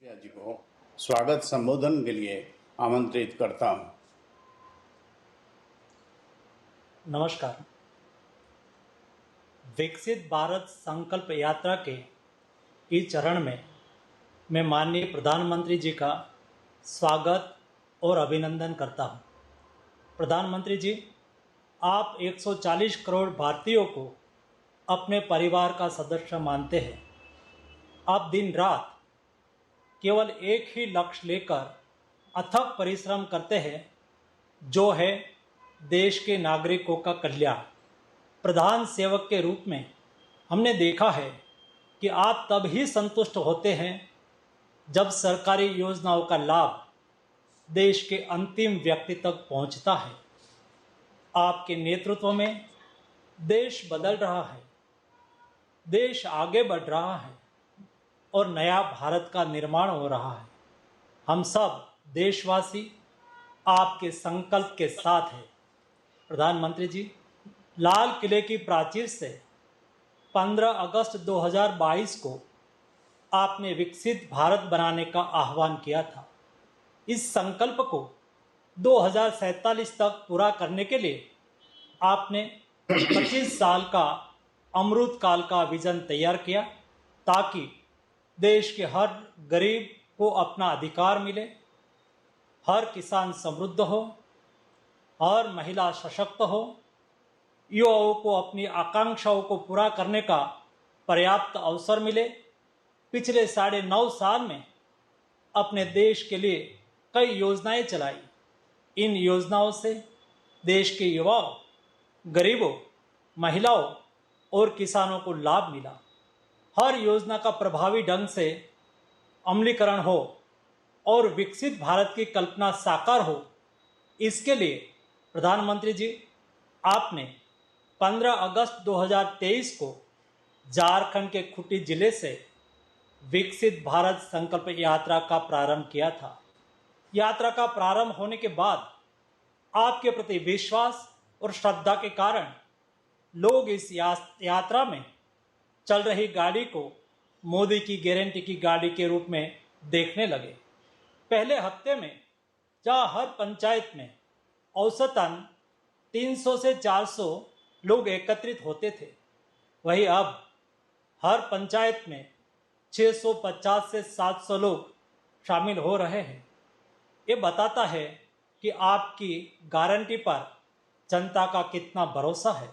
सिंधिया जी को स्वागत संबोधन के लिए आमंत्रित करता हूं। नमस्कार। विकसित भारत संकल्प यात्रा के इस चरण में मैं माननीय प्रधानमंत्री जी का स्वागत और अभिनंदन करता हूं। प्रधानमंत्री जी, आप 140 करोड़ भारतीयों को अपने परिवार का सदस्य मानते हैं। आप दिन रात केवल एक ही लक्ष्य लेकर अथक परिश्रम करते हैं, जो है देश के नागरिकों का कल्याण। प्रधान सेवक के रूप में हमने देखा है कि आप तब ही संतुष्ट होते हैं जब सरकारी योजनाओं का लाभ देश के अंतिम व्यक्ति तक पहुंचता है। आपके नेतृत्व में देश बदल रहा है, देश आगे बढ़ रहा है और नया भारत का निर्माण हो रहा है। हम सब देशवासी आपके संकल्प के साथ हैं। प्रधानमंत्री जी, लाल किले की प्राचीर से 15 अगस्त 2022 को आपने विकसित भारत बनाने का आह्वान किया था। इस संकल्प को 2047 तक पूरा करने के लिए आपने 25 साल का अमृत काल का विजन तैयार किया, ताकि देश के हर गरीब को अपना अधिकार मिले, हर किसान समृद्ध हो, हर महिला सशक्त हो, युवाओं को अपनी आकांक्षाओं को पूरा करने का पर्याप्त अवसर मिले। पिछले 9.5 साल में अपने देश के लिए कई योजनाएं चलाई। इन योजनाओं से देश के युवाओं, गरीबों, महिलाओं और किसानों को लाभ मिला। हर योजना का प्रभावी ढंग से अमलीकरण हो और विकसित भारत की कल्पना साकार हो, इसके लिए प्रधानमंत्री जी, आपने 15 अगस्त 2023 को झारखंड के खूंटी जिले से विकसित भारत संकल्प यात्रा का प्रारंभ किया था। यात्रा का प्रारंभ होने के बाद आपके प्रति विश्वास और श्रद्धा के कारण लोग इस यात्रा में चल रही गाड़ी को मोदी की गारंटी की गाड़ी के रूप में देखने लगे। पहले हफ्ते में जहां हर पंचायत में औसतन 300 से 400 लोग एकत्रित होते थे, वहीं अब हर पंचायत में 650 से 700 लोग शामिल हो रहे हैं। ये बताता है कि आपकी गारंटी पर जनता का कितना भरोसा है।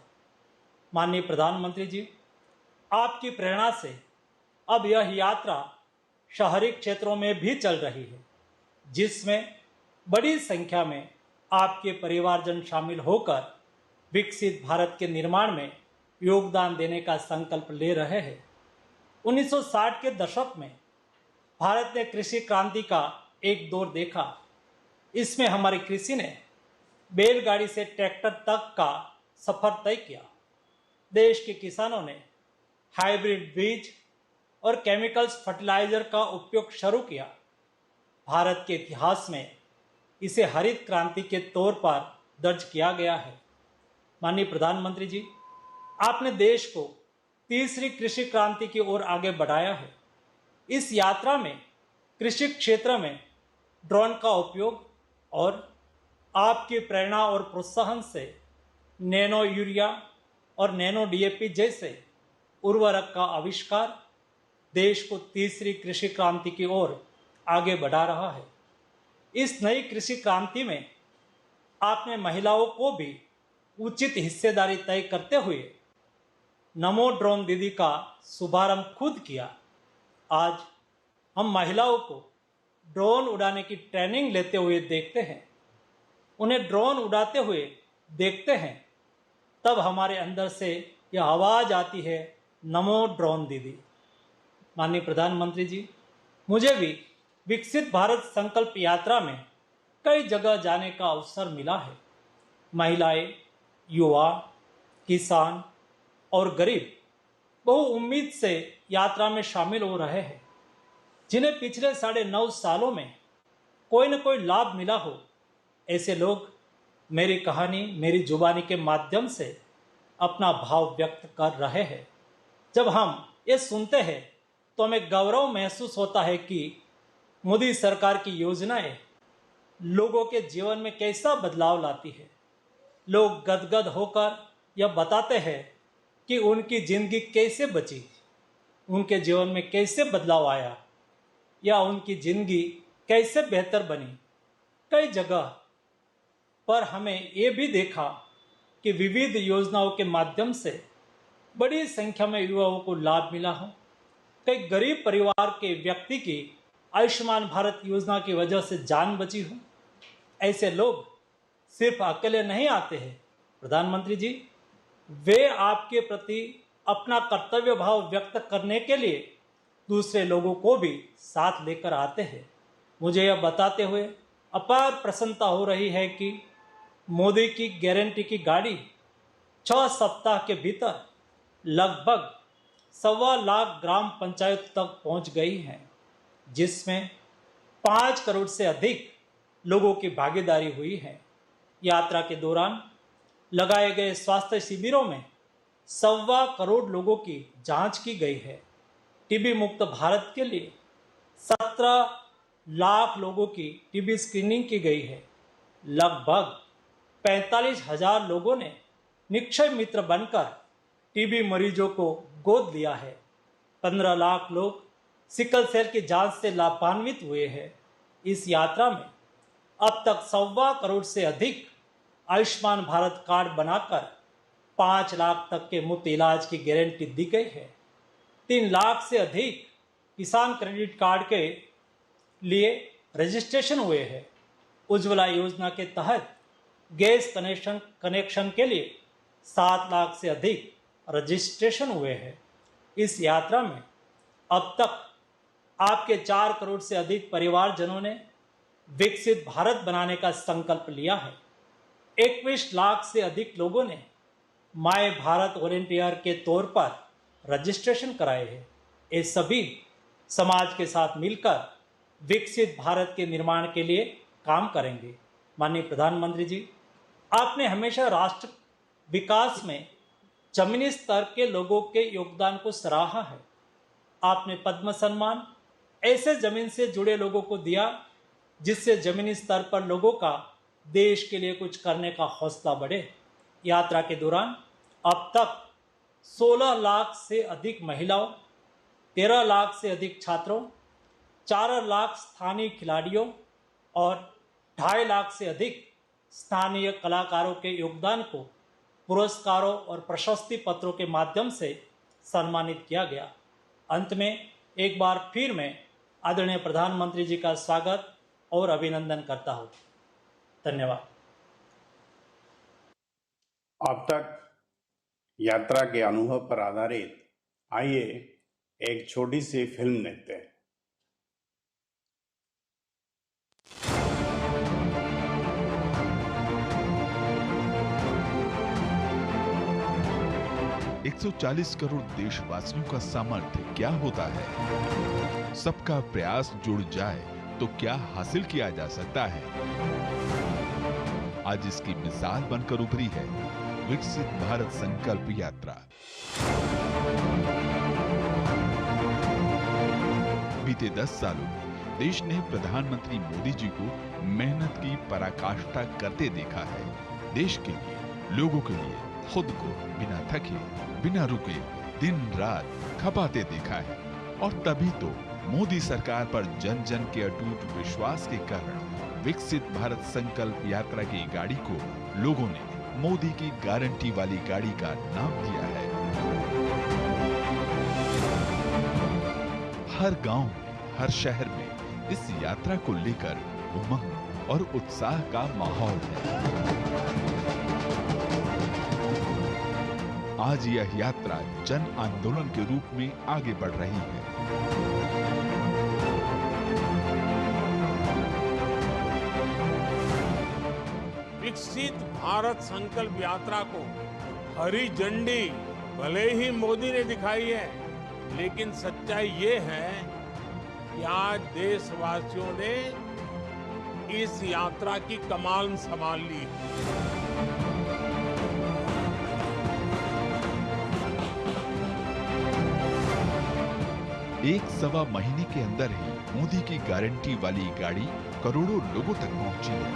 माननीय प्रधानमंत्री जी, आपकी प्रेरणा से अब यह यात्रा शहरी क्षेत्रों में भी चल रही है, जिसमें बड़ी संख्या में आपके परिवारजन शामिल होकर विकसित भारत के निर्माण में योगदान देने का संकल्प ले रहे हैं। 1960 के दशक में भारत ने कृषि क्रांति का एक दौर देखा। इसमें हमारी कृषि ने बैलगाड़ी से ट्रैक्टर तक का सफर तय किया। देश के किसानों ने हाइब्रिड बीज और केमिकल्स फर्टिलाइजर का उपयोग शुरू किया। भारत के इतिहास में इसे हरित क्रांति के तौर पर दर्ज किया गया है। माननीय प्रधानमंत्री जी, आपने देश को तीसरी कृषि क्रांति की ओर आगे बढ़ाया है। इस यात्रा में कृषि क्षेत्र में ड्रोन का उपयोग और आपकी प्रेरणा और प्रोत्साहन से नैनो यूरिया और नैनो डीएपी जैसे उर्वरक का आविष्कार देश को तीसरी कृषि क्रांति की ओर आगे बढ़ा रहा है। इस नई कृषि क्रांति में आपने महिलाओं को भी उचित हिस्सेदारी तय करते हुए नमो ड्रोन दीदी का शुभारंभ खुद किया। आज हम महिलाओं को ड्रोन उड़ाने की ट्रेनिंग लेते हुए देखते हैं, उन्हें ड्रोन उड़ाते हुए देखते हैं, तब हमारे अंदर से यह आवाज़ आती है, नमो ड्रोन दीदी। माननीय प्रधानमंत्री जी, मुझे भी विकसित भारत संकल्प यात्रा में कई जगह जाने का अवसर मिला है। महिलाएं, युवा, किसान और गरीब बहु उम्मीद से यात्रा में शामिल हो रहे हैं, जिन्हें पिछले 9.5 सालों में कोई न कोई लाभ मिला हो। ऐसे लोग मेरी कहानी, मेरी जुबानी के माध्यम से अपना भाव व्यक्त कर रहे हैं। जब हम ये सुनते हैं तो हमें गौरव महसूस होता है कि मोदी सरकार की योजनाएं लोगों के जीवन में कैसा बदलाव लाती है। लोग गदगद होकर यह बताते हैं कि उनकी जिंदगी कैसे बची, उनके जीवन में कैसे बदलाव आया या उनकी जिंदगी कैसे बेहतर बनी। कई जगह पर हमें ये भी देखा कि विविध योजनाओं के माध्यम से बड़ी संख्या में युवाओं को लाभ मिला हो। कई गरीब परिवार के व्यक्ति की आयुष्मान भारत योजना की वजह से जान बची हो। ऐसे लोग सिर्फ अकेले नहीं आते हैं प्रधानमंत्री जी, वे आपके प्रति अपना कर्तव्य भाव व्यक्त करने के लिए दूसरे लोगों को भी साथ लेकर आते हैं। मुझे यह बताते हुए अपार प्रसन्नता हो रही है कि मोदी की गारंटी की गाड़ी 6 सप्ताह के भीतर लगभग 1.25 लाख ग्राम पंचायत तक पहुंच गई है, जिसमें 5 करोड़ से अधिक लोगों की भागीदारी हुई है। यात्रा के दौरान लगाए गए स्वास्थ्य शिविरों में 1.25 करोड़ लोगों की जांच की गई है। टीबी मुक्त भारत के लिए 17 लाख लोगों की टीबी स्क्रीनिंग की गई है। लगभग 45,000 लोगों ने निक्षय मित्र बनकर टीबी मरीजों को गोद लिया है। 15 लाख लोग सिकल सेल की जांच से लाभान्वित हुए हैं। इस यात्रा में अब तक 1.25 करोड़ से अधिक आयुष्मान भारत कार्ड बनाकर 5 लाख तक के मुफ्त इलाज की गारंटी दी गई है। 3 लाख से अधिक किसान क्रेडिट कार्ड के लिए रजिस्ट्रेशन हुए हैं। उज्ज्वला योजना के तहत गैस कनेक्शन के लिए 7 लाख से अधिक रजिस्ट्रेशन हुए हैं। इस यात्रा में अब तक आपके 4 करोड़ से अधिक परिवारजनों ने विकसित भारत बनाने का संकल्प लिया है। 21 लाख से अधिक लोगों ने माय भारत वॉलेंटियर के तौर पर रजिस्ट्रेशन कराए हैं। ये सभी समाज के साथ मिलकर विकसित भारत के निर्माण के लिए काम करेंगे। माननीय प्रधानमंत्री जी, आपने हमेशा राष्ट्र विकास में जमीनी स्तर के लोगों के योगदान को सराहा है। आपने पद्म सम्मान ऐसे जमीन से जुड़े लोगों को दिया जिससे जमीनी स्तर पर लोगों का देश के लिए कुछ करने का हौसला बढ़े। यात्रा के दौरान अब तक 16 लाख से अधिक महिलाओं, 13 लाख से अधिक छात्रों, 4 लाख स्थानीय खिलाड़ियों और 2.5 लाख से अधिक स्थानीय कलाकारों के योगदान को पुरस्कारों और प्रशस्ति पत्रों के माध्यम से सम्मानित किया गया। अंत में एक बार फिर मैं आदरणीय प्रधानमंत्री जी का स्वागत और अभिनंदन करता हूँ। धन्यवाद। अब तक यात्रा के अनुभव पर आधारित आइए एक छोटी सी फिल्म देखते हैं। एक 140 करोड़ देशवासियों का सामर्थ्य क्या होता है? सबका प्रयास जुड़ जाए तो क्या हासिल किया जा सकता है? आज इसकी मिसाल बनकर उभरी है विकसित भारत संकल्प यात्रा। बीते 10 सालों में देश ने प्रधानमंत्री मोदी जी को मेहनत की पराकाष्ठा करते देखा है। देश के लिए, लोगों के लिए खुद को बिना थके, बिना रुके दिन रात खपाते देखा है। और तभी तो मोदी सरकार पर जन जन के अटूट विश्वास के कारण विकसित भारत संकल्प यात्रा की गाड़ी को लोगों ने मोदी की गारंटी वाली गाड़ी का नाम दिया है। हर गांव में, हर शहर में इस यात्रा को लेकर उमंग और उत्साह का माहौल है। आज यह यात्रा जन आंदोलन के रूप में आगे बढ़ रही है। विकसित भारत संकल्प यात्रा को हरी झंडी भले ही मोदी ने दिखाई है, लेकिन सच्चाई ये है कि आज देशवासियों ने इस यात्रा की कमान संभाल ली है। एक सवा महीने के अंदर ही मोदी की गारंटी वाली गाड़ी करोड़ों लोगों तक पहुंची है।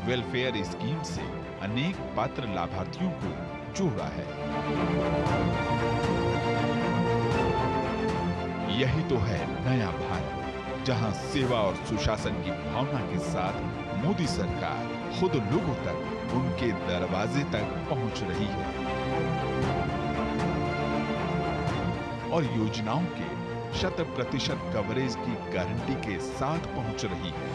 वेलफेयर स्कीम से अनेक पात्र लाभार्थियों को जोड़ा है। यही तो है नया भारत, जहां सेवा और सुशासन की भावना के साथ मोदी सरकार खुद लोगों तक, उनके दरवाजे तक पहुंच रही है और योजनाओं के 100% कवरेज की गारंटी के साथ पहुंच रही है।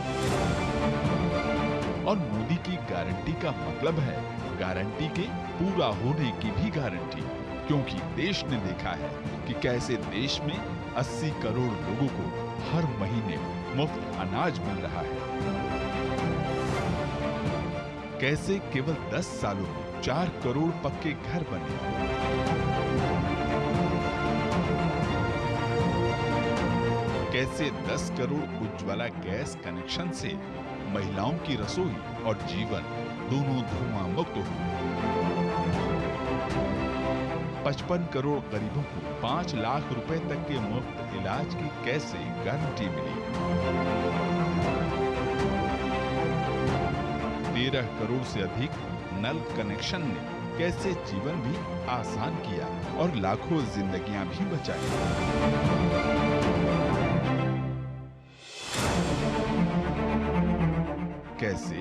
और मोदी की गारंटी का मतलब है गारंटी के पूरा होने की भी गारंटी, क्योंकि देश ने देखा है कि कैसे देश में 80 करोड़ लोगों को हर महीने मुफ्त अनाज मिल रहा है, कैसे केवल 10 सालों में 4 करोड़ पक्के घर बने, कैसे 10 करोड़ उज्ज्वला गैस कनेक्शन से महिलाओं की रसोई और जीवन दोनों धुआं मुक्त हुए, 55 करोड़ गरीबों को 5 लाख रुपए तक के मुफ्त इलाज की कैसे गारंटी मिली, 13 करोड़ से अधिक नल कनेक्शन ने कैसे जीवन भी आसान किया और लाखों जिंदगियां भी बचाई। कैसे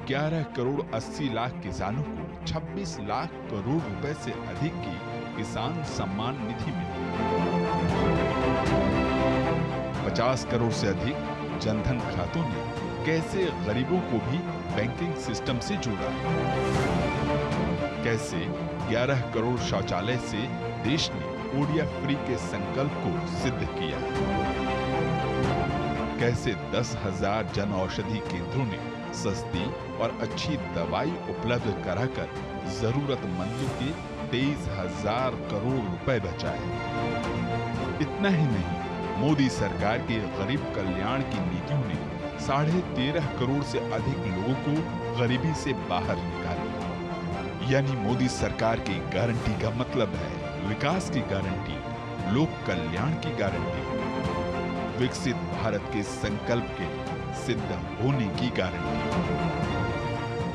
11 करोड़ 80 लाख किसानों को 26 लाख करोड़ रुपए से अधिक की किसान सम्मान निधि मिली, 50 करोड़ से अधिक जनधन खातों ने कैसे गरीबों को भी बैंकिंग सिस्टम से जोड़ा, कैसे 11 करोड़ शौचालय से देश ने ओडिया फ्री के संकल्प को सिद्ध किया, कैसे 10,000 जन औषधि केंद्रों ने सस्ती और अच्छी दवाई उपलब्ध कराकर जरूरतमंदों के 23,000 करोड़ रुपए बचाए। इतना ही नहीं, मोदी सरकार के गरीब कल्याण की नीतियों ने 13.5 करोड़ से अधिक लोगों को गरीबी से बाहर निकाला। यानी मोदी सरकार की गारंटी का मतलब है विकास की गारंटी, लोक कल्याण की गारंटी, विकसित भारत के संकल्प के सिद्ध होने की गारंटी।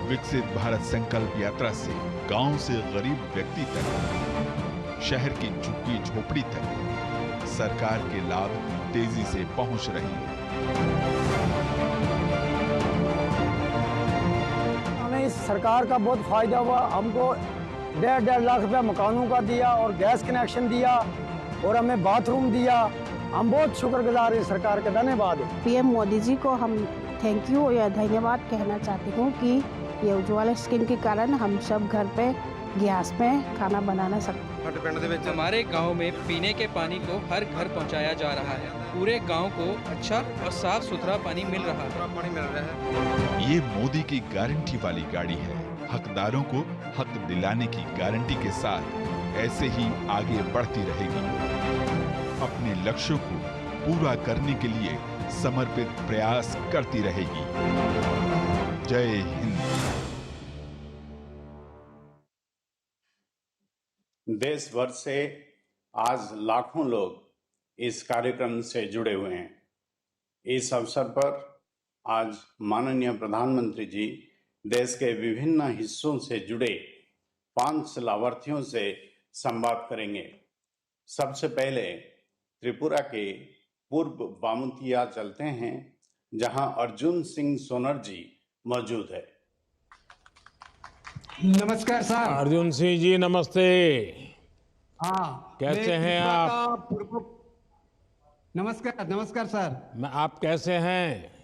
विकसित भारत संकल्प यात्रा से गांव से गरीब व्यक्ति तक, शहर की झुग्गी झोपड़ी तक सरकार के लाभ तेजी से पहुंच रहे हैं। हमें इस सरकार का बहुत फायदा हुआ। हमको 1.5 लाख रुपया मकानों का दिया और गैस कनेक्शन दिया और हमें बाथरूम दिया। हम बहुत शुक्रगुजार हैं सरकार का, धन्यवाद। पीएम मोदी जी को हम थैंक यू या धन्यवाद कहना चाहती हूँ कि ये उज्ज्वला स्कीम के कारण हम सब घर पे गैस पे खाना बनाना सकते। हमारे गांव में पीने के पानी को हर घर पहुंचाया जा रहा है। पूरे गांव को अच्छा और साफ सुथरा पानी मिल रहा है। ये मोदी की गारंटी वाली गाड़ी है। हकदारों को हक दिलाने की गारंटी के साथ ऐसे ही आगे बढ़ती रहेगी, अपने लक्ष्यों को पूरा करने के लिए समर्पित प्रयास करती रहेगी। जय हिंद। देश भर से आज लाखों लोग इस कार्यक्रम से जुड़े हुए हैं। इस अवसर पर आज माननीय प्रधानमंत्री जी देश के विभिन्न हिस्सों से जुड़े 5 लाभार्थियों से संवाद करेंगे। सबसे पहले त्रिपुरा के पूर्व बामुतिया चलते हैं, जहां अर्जुन सिंह सोनर जी मौजूद है। नमस्कार सर। अर्जुन सिंह जी नमस्ते। हाँ, कैसे मैं हैं त्रिपुरा आप? का नमस्कार नमस्कार सर। आप कैसे हैं?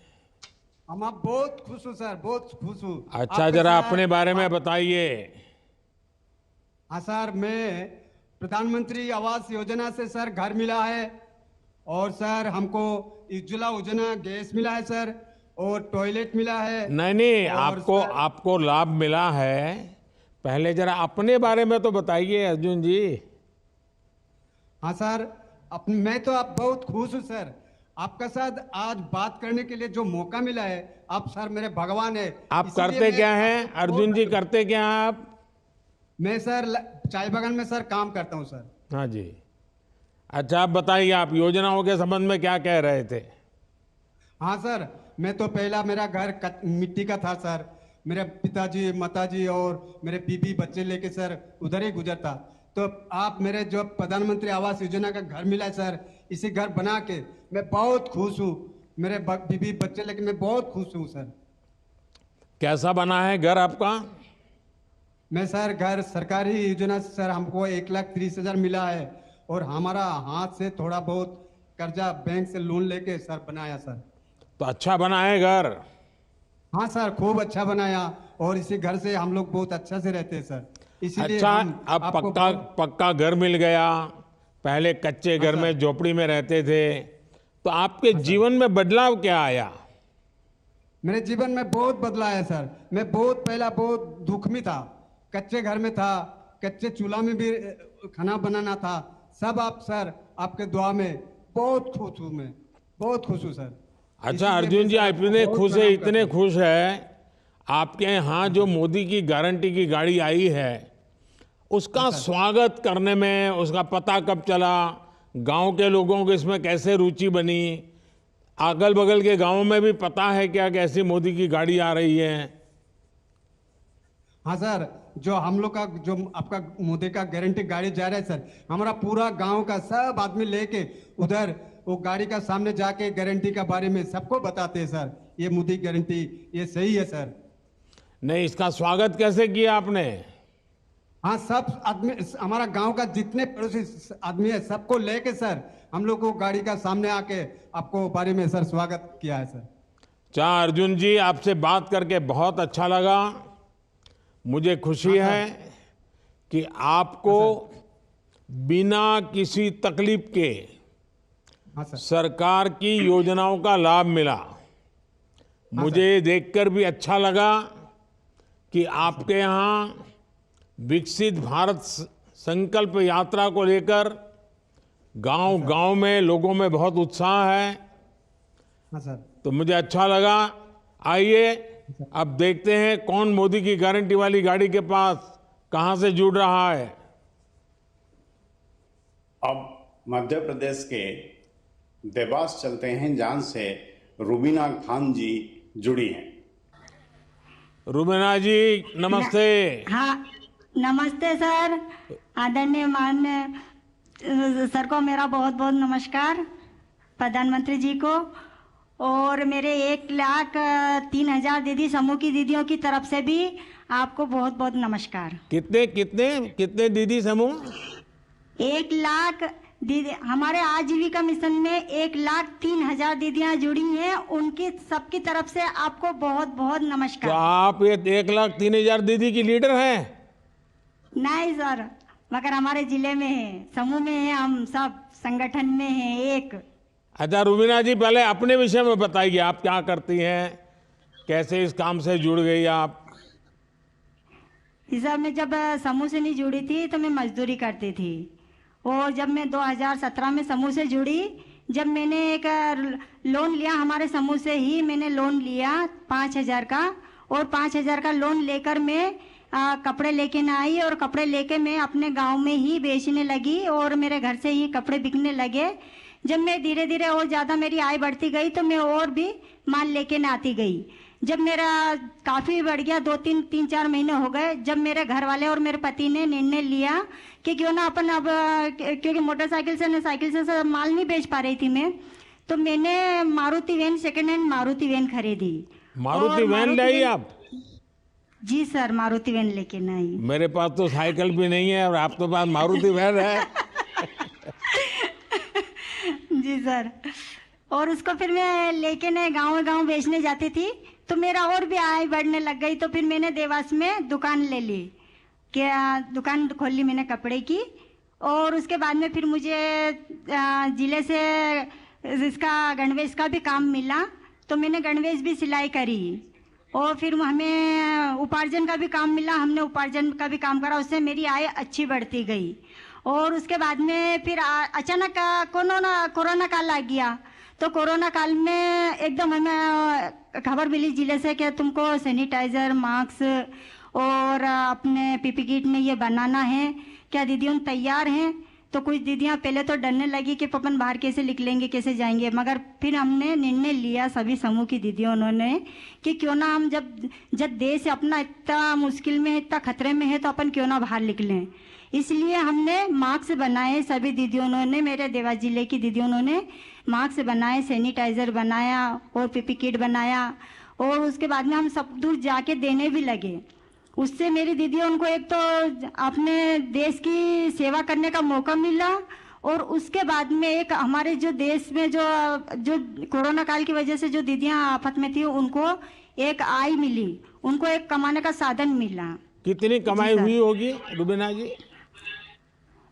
हम आप बहुत खुश हूँ सर, बहुत खुश हूँ। अच्छा, आपके जरा साथ- अपने बारे में बताइए। हाँ सर, मैं प्रधानमंत्री आवास योजना से सर घर मिला है और सर हमको उज्ज्वला योजना गैस मिला है सर और टॉयलेट मिला है। नहीं, और आपको सर- आपको लाभ मिला है। पहले जरा अपने बारे में तो बताइए अर्जुन जी। हाँ सर, मैं तो आप बहुत खुश हूँ सर। आपका साथ आज बात करने के लिए जो मौका मिला है, आप सर मेरे भगवान है। आप इसीलिए करते मैं क्या हैं आपको अर्जुन जी? बहुत- करते क्या हैं आप? मैं सर चाय बागान में सर काम करता हूँ सर। हाँ जी। अच्छा, आप बताइए, आप योजनाओं के संबंध में क्या कह रहे थे? हाँ सर, मैं तो पहला मेरा घर मिट्टी का था सर। मेरे पिताजी माताजी और मेरे बीबी बच्चे लेके सर उधर ही गुजरता। तो आप मेरे जो प्रधानमंत्री आवास योजना का घर मिला है सर, इसी घर बना के मैं बहुत खुश हूँ। मेरे बीबी बच्चे लेके मैं बहुत खुश हूँ सर। कैसा बना है घर आपका? मैं सर घर सरकारी योजना से सर हमको 1,30,000 मिला है और हमारा हाथ से थोड़ा बहुत कर्जा बैंक से लोन लेके सर बनाया सर। तो अच्छा बना है घर? हाँ सर, खूब अच्छा बनाया और इसी घर से हम लोग बहुत अच्छा से रहते हैं सर। इसीलिए अच्छा, हम अब आपको पक्का घर मिल गया। पहले कच्चे घर में झोपड़ी में रहते थे, तो आपके जीवन में बदलाव क्या आया? मेरे जीवन में बहुत बदला है सर। मैं पहला बहुत दुख में था, कच्चे घर में था, कच्चे चूल्हा में भी खाना बनाना था। सब आप सर आपके दुआ में बहुत खुश हूँ, मैं बहुत खुश हूँ सर। अच्छा अर्जुन जी, आप इतने खुश है, इतने खुश है, आपके यहाँ जो मोदी की गारंटी की गाड़ी आई है, उसका स्वागत करने में उसका पता कब चला? गांव के लोगों को इसमें कैसे रुचि बनी? अगल बगल के गांवों में भी पता है क्या कि ऐसी मोदी की गाड़ी आ रही है? हाँ सर, जो हम लोग का जो आपका मोदी का गारंटी गाड़ी जा रहा है सर, हमारा पूरा गांव का सब आदमी लेके उधर वो गाड़ी का सामने जाके गारंटी के बारे में सबको बताते हैं सर, ये मोदी गारंटी ये सही है सर। नहीं, इसका स्वागत कैसे किया आपने? हाँ, सब आदमी हमारा गांव का जितने पड़ोसी आदमी है सबको लेके सर हम लोग को गाड़ी का सामने आके आपको बारे में सर स्वागत किया है सर। चाह अर्जुन जी, आपसे बात करके बहुत अच्छा लगा। मुझे खुशी है कि आपको बिना किसी तकलीफ के हाँ सर। सरकार की योजनाओं का लाभ मिला। मुझे देखकर भी अच्छा लगा कि आपके यहाँ विकसित भारत संकल्प यात्रा को लेकर गांव-गांव में लोगों में बहुत उत्साह है। हाँ सर। तो मुझे अच्छा लगा। आइए अब देखते हैं कौन मोदी की गारंटी वाली गाड़ी के पास कहां से जुड़ रहा है। अब मध्य प्रदेश के देवास चलते हैं, जहां से रुबीना खान जी जुड़ी हैं। रुबीना जी नमस्ते। हाँ, नमस्ते सर। आदरणीय माननीय सर को मेरा बहुत बहुत नमस्कार, प्रधानमंत्री जी को, और मेरे 1,03,000 दीदी समूह की दीदियों की तरफ से भी आपको बहुत बहुत नमस्कार। कितने कितने कितने दीदी समूह? 1 लाख दीदी हमारे आजीविका मिशन में 1,03,000 दीदियां जुड़ी हैं, उनकी सबकी तरफ से आपको बहुत बहुत तो नमस्कार। आप ये 1,03,000 दीदी की लीडर हैं? नहीं सर, मगर हमारे जिले में है, समूह में है, हम सब संगठन में हैं एक। अच्छा रुबीना जी, पहले अपने विषय में बताइए, आप क्या करती हैं, कैसे इस काम से जुड़ गई आप? इस मैं जब समूह से नहीं जुड़ी थी तो मैं मजदूरी करती थी, और जब मैं 2017 में समूह से जुड़ी, जब मैंने एक लोन लिया, हमारे समूह से ही मैंने लोन लिया 5,000 का, और 5,000 का लोन लेकर मैं कपड़े लेके ना आई, और कपड़े लेके मैं अपने गांव में ही बेचने लगी और मेरे घर से ही कपड़े बिकने लगे। जब मैं धीरे धीरे और ज़्यादा मेरी आय बढ़ती गई तो मैं और भी माल लेके ना आती गई। जब मेरा काफ़ी बढ़ गया, 3-4 महीने हो गए, जब मेरे घर वाले और मेरे पति ने निर्णय लिया कि क्यों ना अपन अब, क्योंकि मोटरसाइकिल से साइकिल से माल नहीं बेच पा रही थी मैं, तो मैंने Maruti van, second hand Maruti van खरीदी। मारुति वैन लाई आप? जी सर, मारुति वैन लेके ना आई। मेरे पास तो साइकिल भी नहीं है और आप तो पास मारुति वैन है। जी सर, और उसको फिर मैं लेके ना गांव बेचने जाती थी, तो मेरा और भी आय बढ़ने लग गई। तो फिर मैंने देवास में दुकान ले ली, क्या दुकान खोल ली मैंने कपड़े की, और उसके बाद में फिर मुझे जिले से इसका गणवेश का भी काम मिला, तो मैंने गणवेश भी सिलाई करी, और फिर हमें उपार्जन का भी काम मिला, हमने उपार्जन का भी काम करा, उससे मेरी आय अच्छी बढ़ती गई। और उसके बाद में फिर अचानक कोरोना काल आ गया, तो कोरोना काल में एकदम हमें खबर मिली जिले से कि तुमको सैनिटाइजर, मास्क और अपने पीपी किट में ये बनाना है, क्या दीदी उन तैयार हैं? तो कुछ दीदियां पहले तो डरने लगी कि पपन बाहर कैसे निकलेंगे, कैसे जाएंगे, मगर फिर हमने निर्णय लिया सभी समूह की दीदियों उन्होंने कि क्यों ना हम जब देश अपना इतना मुश्किल में है, इतना खतरे में है, तो अपन क्यों ना बाहर निकलें। इसलिए हमने मास्क बनाए, सभी दीदियों ने, मेरे देवास जिले की दीदियों ने मास्क बनाए, सैनिटाइजर बनाया और पीपी किट बनाया, और उसके बाद में हम सब दूर जाके देने भी लगे। उससे मेरी दीदी उनको एक तो अपने देश की सेवा करने का मौका मिला, और उसके बाद में एक हमारे जो देश में जो कोरोना काल की वजह से जो दीदियां आफत में थी, उनको एक आय मिली, उनको एक कमाने का साधन मिला। कितनी कमाई हुई होगी रुबीना जी?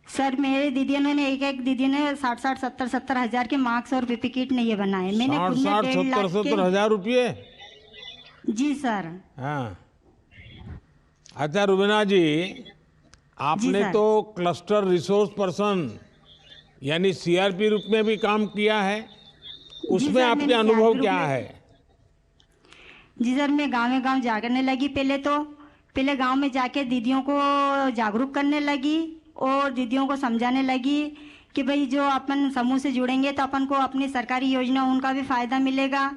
सर मेरे दीदियों ने एक दीदी ने 60-70 हजार के मास्क और पीपी किट ने ये बनाए। मैंने 60-70 हजार रुपये? जी सर। हाँ, अच्छा रुबीना जी, आपने तो क्लस्टर रिसोर्स पर्सन यानी सीआरपी रूप में भी काम किया है, उसमें आपके अनुभव क्या है? जी सर, मैं गाँव जागरने लगी। पहले गांव में जाके दीदियों को जागरूक करने लगी और दीदियों को समझाने लगी कि भाई जो अपन समूह से जुड़ेंगे तो अपन को अपनी सरकारी योजना उनका भी फायदा मिलेगा।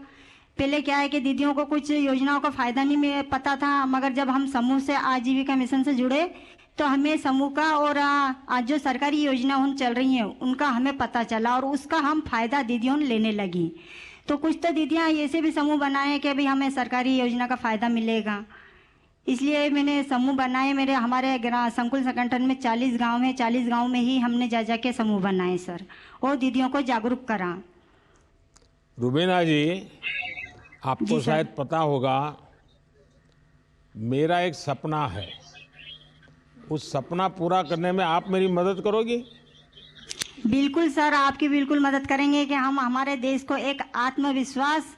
पहले क्या है कि दीदियों को कुछ योजनाओं का फायदा नहीं पता था, मगर जब हम समूह से आजीविका मिशन से जुड़े तो हमें समूह का और आज जो सरकारी योजना उन चल रही हैं उनका हमें पता चला, और उसका हम फायदा दीदियों लेने लगी। तो कुछ तो दीदियां ऐसे भी समूह बनाए कि भाई हमें सरकारी योजना का फायदा मिलेगा, इसलिए मैंने समूह बनाए। हमारे संकुल संगठन में 40 गांव हैं, 40 गांव में ही हमने जा के समूह बनाए सर, और दीदियों को जागरूक करा। रुबीना जी, आपको शायद पता होगा, मेरा एक सपना है, उस सपना पूरा करने में आप मेरी मदद करोगी? बिल्कुल सर, आपकी बिल्कुल मदद करेंगे कि हम हमारे देश को एक आत्मविश्वास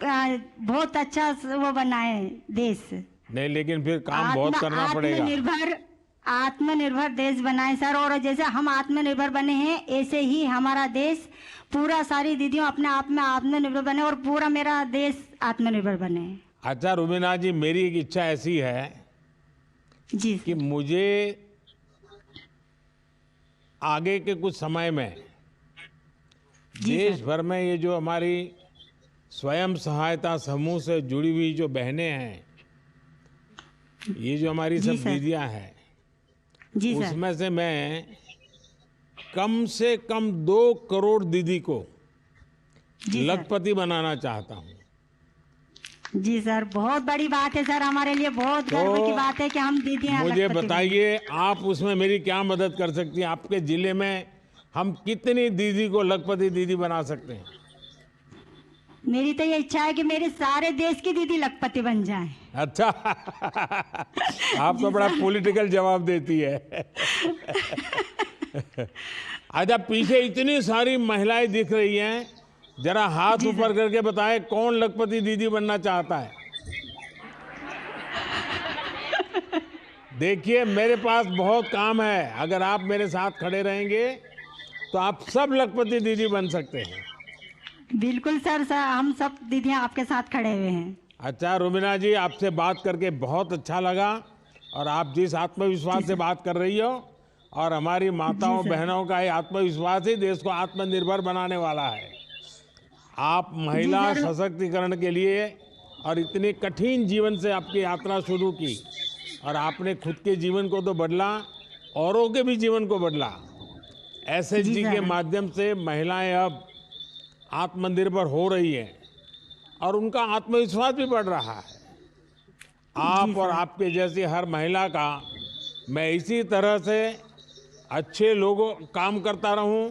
बहुत अच्छा वो बनाए देश। नहीं, लेकिन फिर काम बहुत करना पड़ेगा। आत्मनिर्भर देश बनाए सर, और जैसे हम आत्मनिर्भर बने हैं ऐसे ही हमारा देश पूरा सारी दीदियों अपने आप में आत्मनिर्भर बने और पूरा मेरा देश आत्मनिर्भर बने। अच्छा रुबीना जी, मेरी एक इच्छा ऐसी है जी कि मुझे आगे के कुछ समय में देश भर में ये जो हमारी स्वयं सहायता समूह से जुड़ी हुई जो बहनें हैं, ये जो हमारी सब दीदियां हैं, उसमें से मैं कम से कम 2 करोड़ दीदी को लखपति बनाना चाहता हूँ। जी सर, बहुत बड़ी बात है सर, हमारे लिए बहुत गर्व की बात है कि हम दीदियां। मुझे बताइए, आप उसमें मेरी क्या मदद कर सकती हैं? आपके जिले में हम कितनी दीदी को लखपति दीदी बना सकते हैं? मेरी तो ये इच्छा है कि मेरे सारे देश की दीदी लखपति बन जाएं। अच्छा आप तो बड़ा पॉलिटिकल जवाब देती है। अच्छा, पीछे इतनी सारी महिलाएं दिख रही हैं, जरा हाथ ऊपर करके बताएं कौन लखपति दीदी बनना चाहता है? देखिए, मेरे पास बहुत काम है, अगर आप मेरे साथ खड़े रहेंगे तो आप सब लखपति दीदी बन सकते हैं। बिल्कुल सर, हम सब दीदियां आपके साथ खड़े हुए हैं। अच्छा रुबीना जी, आपसे बात करके बहुत अच्छा लगा, और आप जिस आत्मविश्वास से बात कर रही हो, और हमारी माताओं बहनों का ये आत्मविश्वास ही देश को आत्मनिर्भर बनाने वाला है। आप महिला सशक्तिकरण के लिए और इतने कठिन जीवन से आपकी यात्रा शुरू की, और आपने खुद के जीवन को तो बदला, औरों के भी जीवन को बदला। एसएचजी के माध्यम से महिलाएं अब आत्मनिर्भर हो रही हैं और उनका आत्मविश्वास भी बढ़ रहा है। आप और आपके जैसी हर महिला का मैं इसी तरह से अच्छे लोगों काम करता रहूं,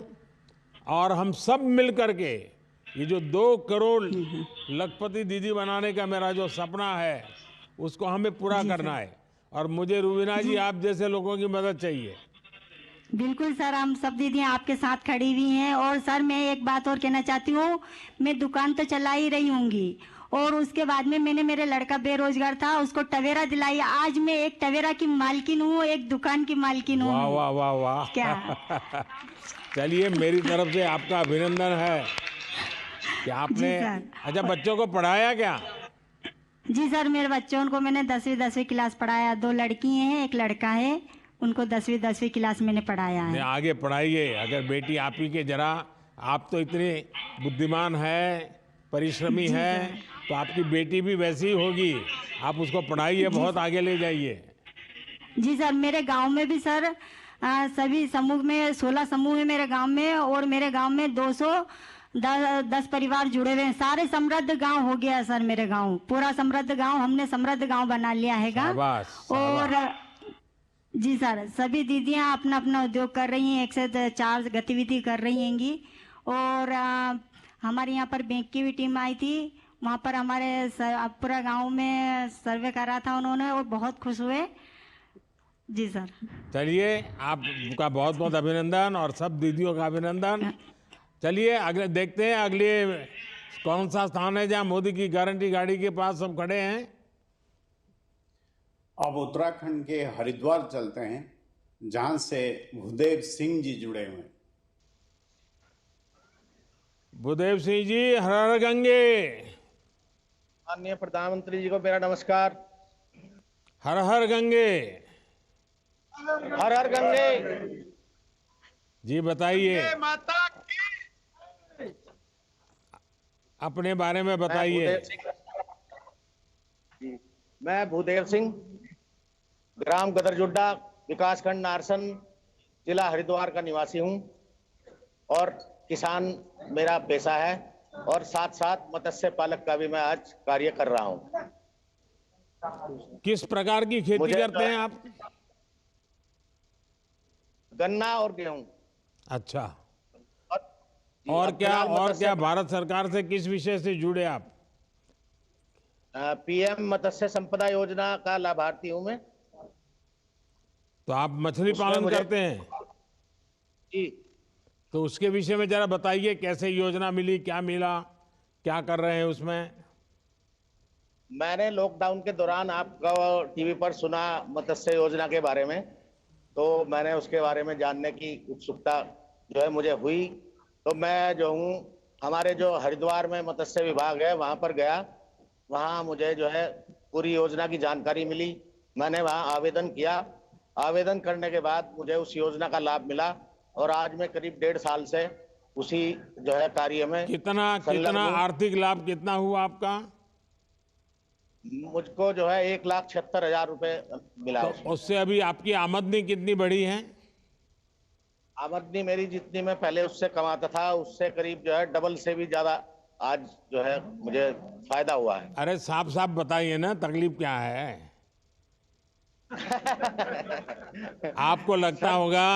और हम सब मिल करके ये जो 2 करोड़ लखपति दीदी बनाने का मेरा जो सपना है उसको हमें पूरा करना है। और मुझे रुबीना जी आप जैसे लोगों की मदद चाहिए। बिल्कुल सर, हम सब दीदियां आपके साथ खड़ी हुई हैं। और सर मैं एक बात और कहना चाहती हूँ, मैं दुकान तो चला ही रही होंगी, और उसके बाद में मैंने, मेरे लड़का बेरोजगार था, उसको टवेरा दिलाई। आज मैं एक टवेरा की मालकिन हूँ, एक दुकान की मालकिन हूँ। वाह वाह वाह वाह, क्या चलिए, मेरी तरफ से आपका अभिनंदन है कि आपने। अच्छा, बच्चों को पढ़ाया क्या? जी सर, मेरे बच्चों को मैंने 10वीं क्लास पढ़ाया। 2 लड़की हैं, 1 लड़का है, उनको 10वीं क्लास मैंने पढ़ाया ने है। आगे पढ़ाइए। अगर बेटी आप ही के जरा, आप तो इतने बुद्धिमान है, परिश्रमी जी है, सर। तो आपकी बेटी भी वैसी ही होगी। आप उसको पढ़ाइए, बहुत आगे ले जाइए। जी सर, मेरे गांव में भी सर सभी समूह में 16 समूह है मेरे गांव में, और मेरे गांव में 210 परिवार जुड़े हुए हैं। सारे समृद्ध गांव हो गया सर, मेरे गांव पूरा समृद्ध गांव, हमने समृद्ध गांव बना लिया हैगा। शाबाश, और जी सर, सभी दीदियां अपना अपना उद्योग कर रही हैं, 1 से 4 गतिविधि कर रही हैंगी। और हमारे यहाँ पर बैंक की भी टीम आई थी, वहाँ पर हमारे पूरा गांव में सर्वे करा था उन्होंने, और बहुत खुश हुए। जी सर। चलिए, आपका बहुत बहुत अभिनंदन और सब दीदियों का अभिनंदन। चलिए अगले देखते हैं, अगले कौन सा स्थान है जहां मोदी की गारंटी गाड़ी के पास सब खड़े हैं। अब उत्तराखंड के हरिद्वार चलते हैं, जहां से भूदेव सिंह जी जुड़े हुए हैं। भूदेव सिंह जी, हर हर गंगे। माननीय प्रधानमंत्री जी को मेरा नमस्कार। हर हर गंगे। हर हर गंगे। जी बताइए, अपने बारे में बताइए। मैं भूदेव सिंह, ग्राम गदरजुड्डा, विकासखंड नारसन, जिला हरिद्वार का निवासी हूं, और किसान मेरा पेशा है, और साथ साथ मत्स्य पालक का भी मैं आज कार्य कर रहा हूं। किस प्रकार की खेती करते हैं आप? गन्ना और गेहूं। अच्छा, जी, और अब क्या फिलहाल और मत्स्य- क्या भारत सरकार से किस विषय से जुड़े आप? पीएम मत्स्य संपदा योजना का लाभार्थी हूं मैं। तो आप मछली उसमें पालन मुझे- करते हैं? जी, तो उसके विषय में जरा बताइए, कैसे योजना मिली, क्या मिला, क्या कर रहे हैं उसमें? मैंने लॉकडाउन के दौरान आपका टीवी पर सुना मत्स्य योजना के बारे में, तो मैंने उसके बारे में जानने की उत्सुकता जो है मुझे हुई। तो मैं जो हूँ, हमारे जो हरिद्वार में मत्स्य विभाग है वहाँ पर गया, वहाँ मुझे जो है पूरी योजना की जानकारी मिली। मैंने वहाँ आवेदन किया, आवेदन करने के बाद मुझे उस योजना का लाभ मिला, और आज मैं करीब 1.5 साल से उसी जो है कार्य में कितना संलग्न हूँ। आर्थिक लाभ कितना हुआ आपका? मुझको जो है 1,76,000 रुपए मिला तो उसमें। उससे अभी आपकी आमदनी कितनी बढ़ी है? आमदनी मेरी जितनी मैं पहले उससे कमाता था, उससे करीब जो है डबल से भी ज्यादा आज जो है मुझे फायदा हुआ है। अरे साफ साफ बताइए ना, तकलीफ क्या है? आपको लगता होगा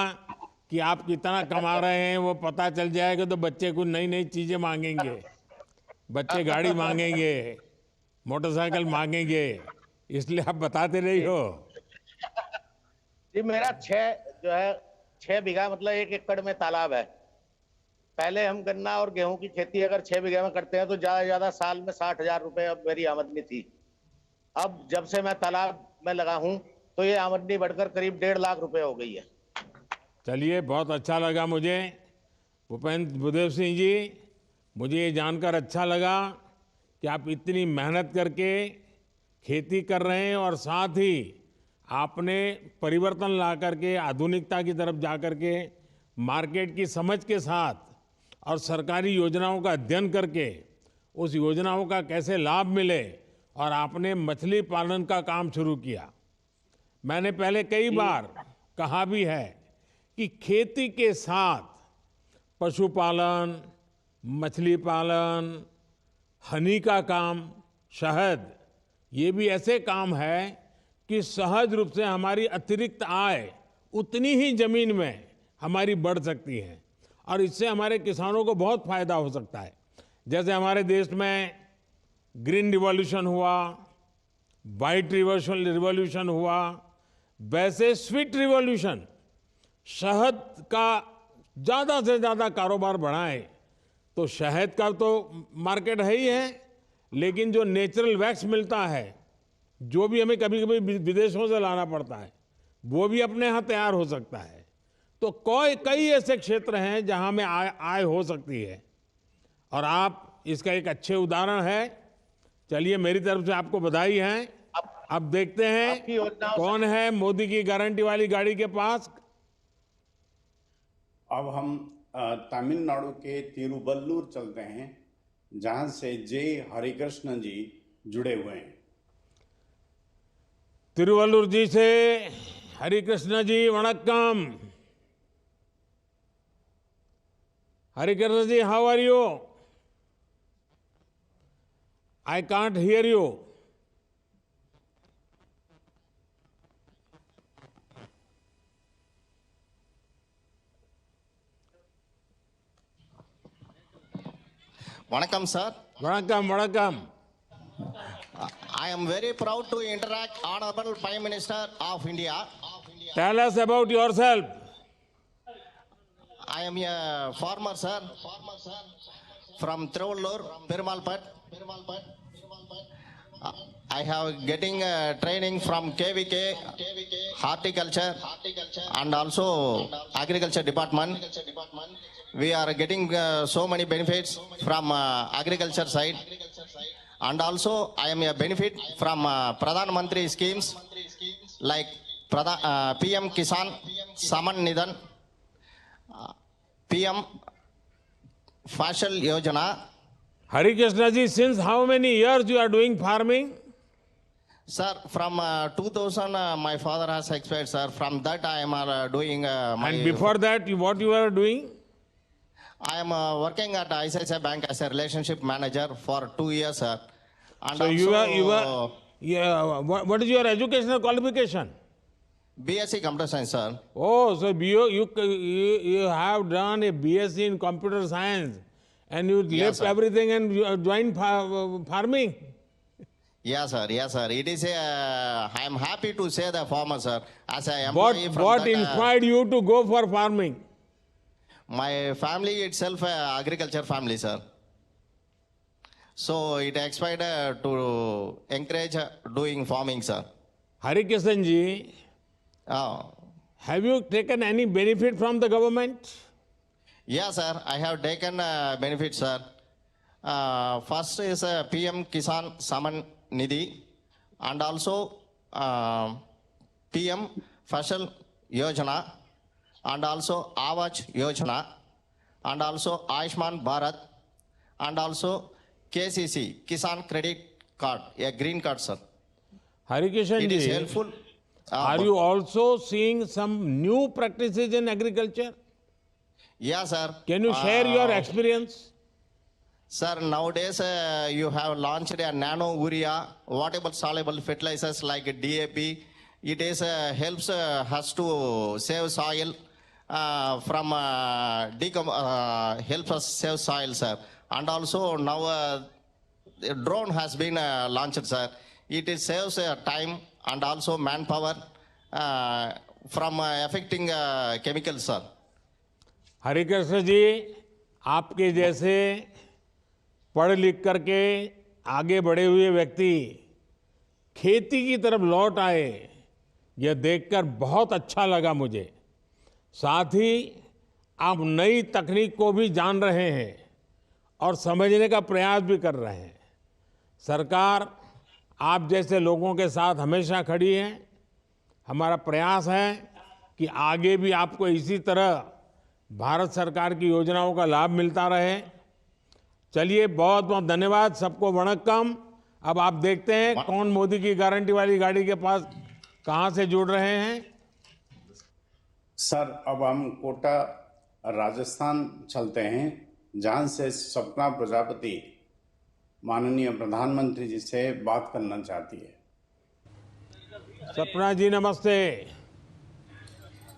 कि आप कितना कमा रहे हैं वो पता चल जाएगा तो बच्चे को नई नई चीजें मांगेंगे, बच्चे गाड़ी मांगेंगे, मोटरसाइकिल मांगेंगे, इसलिए आप बताते नहीं हो। जी, मेरा 6 बीघा मतलब 1 एकड़ में तालाब है। पहले हम गन्ना और गेहूं की खेती अगर 6 बीघा में करते हैं तो ज्यादा से ज्यादा साल में 60,000 रुपए अब मेरी आमदनी थी। अब जब से मैं तालाब में लगा हूं तो ये आमदनी बढ़कर करीब 1.5 लाख रुपए हो गई है। चलिए, बहुत अच्छा लगा मुझे भूदेव सिंह जी, मुझे ये जानकर अच्छा लगा कि आप इतनी मेहनत करके खेती कर रहे हैं, और साथ ही आपने परिवर्तन ला करके आधुनिकता की तरफ जा करके मार्केट की समझ के साथ और सरकारी योजनाओं का अध्ययन करके उस योजनाओं का कैसे लाभ मिले, और आपने मछली पालन का काम शुरू किया। मैंने पहले कई बार कहा भी है कि खेती के साथ पशुपालन, मछली पालन, हनी का काम, शहद, ये भी ऐसे काम है कि सहज रूप से हमारी अतिरिक्त आय उतनी ही जमीन में हमारी बढ़ सकती है, और इससे हमारे किसानों को बहुत फायदा हो सकता है। जैसे हमारे देश में ग्रीन रिवॉल्यूशन हुआ, वाइट रिवॉल्यूशन हुआ, वैसे स्वीट रिवॉल्यूशन, शहद का ज़्यादा से ज़्यादा कारोबार बढ़ाएं। तो शहद का तो मार्केट है ही है, लेकिन जो नेचुरल वैक्स मिलता है, जो भी हमें कभी कभी विदेशों से लाना पड़ता है, वो भी अपने यहाँ तैयार हो सकता है। तो कई ऐसे क्षेत्र हैं जहाँ में आय हो सकती है, और आप इसका एक अच्छे उदाहरण है। चलिए, मेरी तरफ से आपको बधाई है। अब देखते हैं आपकी योजनाओं से- कौन है मोदी की गारंटी वाली गाड़ी के पास। अब हम तमिलनाडु के तिरुवल्लुर चलते हैं, जहां से जे हरिकृष्ण जी जुड़े हुए हैं। तिरुवल्लुर जी से हरिकृष्ण जी, वणक्कम। Harikrishna ji, how are you? I can't hear you. Vanakkam, sir. वणक्कम वणक्कम। I am very proud to interact Honorable Prime Minister of India. Tell us about yourself. I am a farmer, sir, from Tiruvallur, Perumalpat. I have getting training from KVK, horticulture, and also agriculture department. We are getting so many benefits from agriculture side. And also I am a benefit from Pradhan Mantri schemes like PM Kisan Saman Nidhan, PM Fashal Yojana. Harikrishna ji, since how many years you are doing farming? Sir, from 2000 my father has expired, sir. From that I am doing my... And before that, what you were doing? I am working at ICICI Bank as a relationship manager for 2 years, sir. And So what is your educational qualification? BSc Computer Science, sir. Oh, so you have done a BSc in computer science and you Yes, left sir. everything and you joined farming. Yes, sir. Yes, sir. It is a... I am happy to say the farmer, sir. As a What employee from that, inspired you to go for farming? my family itself agriculture family, sir. So it inspired to encourage doing farming, sir. Harikrishnan ji, have you taken any benefit from the government? Yes, sir. I have taken benefits, sir. First is PM Kisan Saman Nidhi and also PM Fashal Yojana and also Avaj Yojana and also Ayushman Bharat and also KCC Kisan Credit Card, a green card, sir. Harikrishnan It is ji, helpful. are you also seeing some new practices in agriculture? Yes, sir. Can you share your experience? Sir, nowadays you have launched a nano urea, water soluble fertilizers like DAP. It is helps us to save soil from helps us save soil, sir. And also now a drone has been launched, sir. It is saves time and also manpower from affecting chemicals, sir. Harikrishna ji, आपके जैसे पढ़ लिख करके आगे बढ़े हुए व्यक्ति खेती की तरफ लौट आए, यह देखकर बहुत अच्छा लगा मुझे। साथ ही आप नई तकनीक को भी जान रहे हैं और समझने का प्रयास भी कर रहे हैं। सरकार आप जैसे लोगों के साथ हमेशा खड़ी है। हमारा प्रयास है कि आगे भी आपको इसी तरह भारत सरकार की योजनाओं का लाभ मिलता रहे। चलिए, बहुत बहुत धन्यवाद, सबको वणक्कम। अब आप देखते हैं कौन मोदी की गारंटी वाली गाड़ी के पास कहां से जुड़ रहे हैं। सर, अब हम कोटा राजस्थान चलते हैं, जहां से सपना प्रजापति माननीय प्रधानमंत्री जी से बात करना चाहती है। सपना जी, नमस्ते।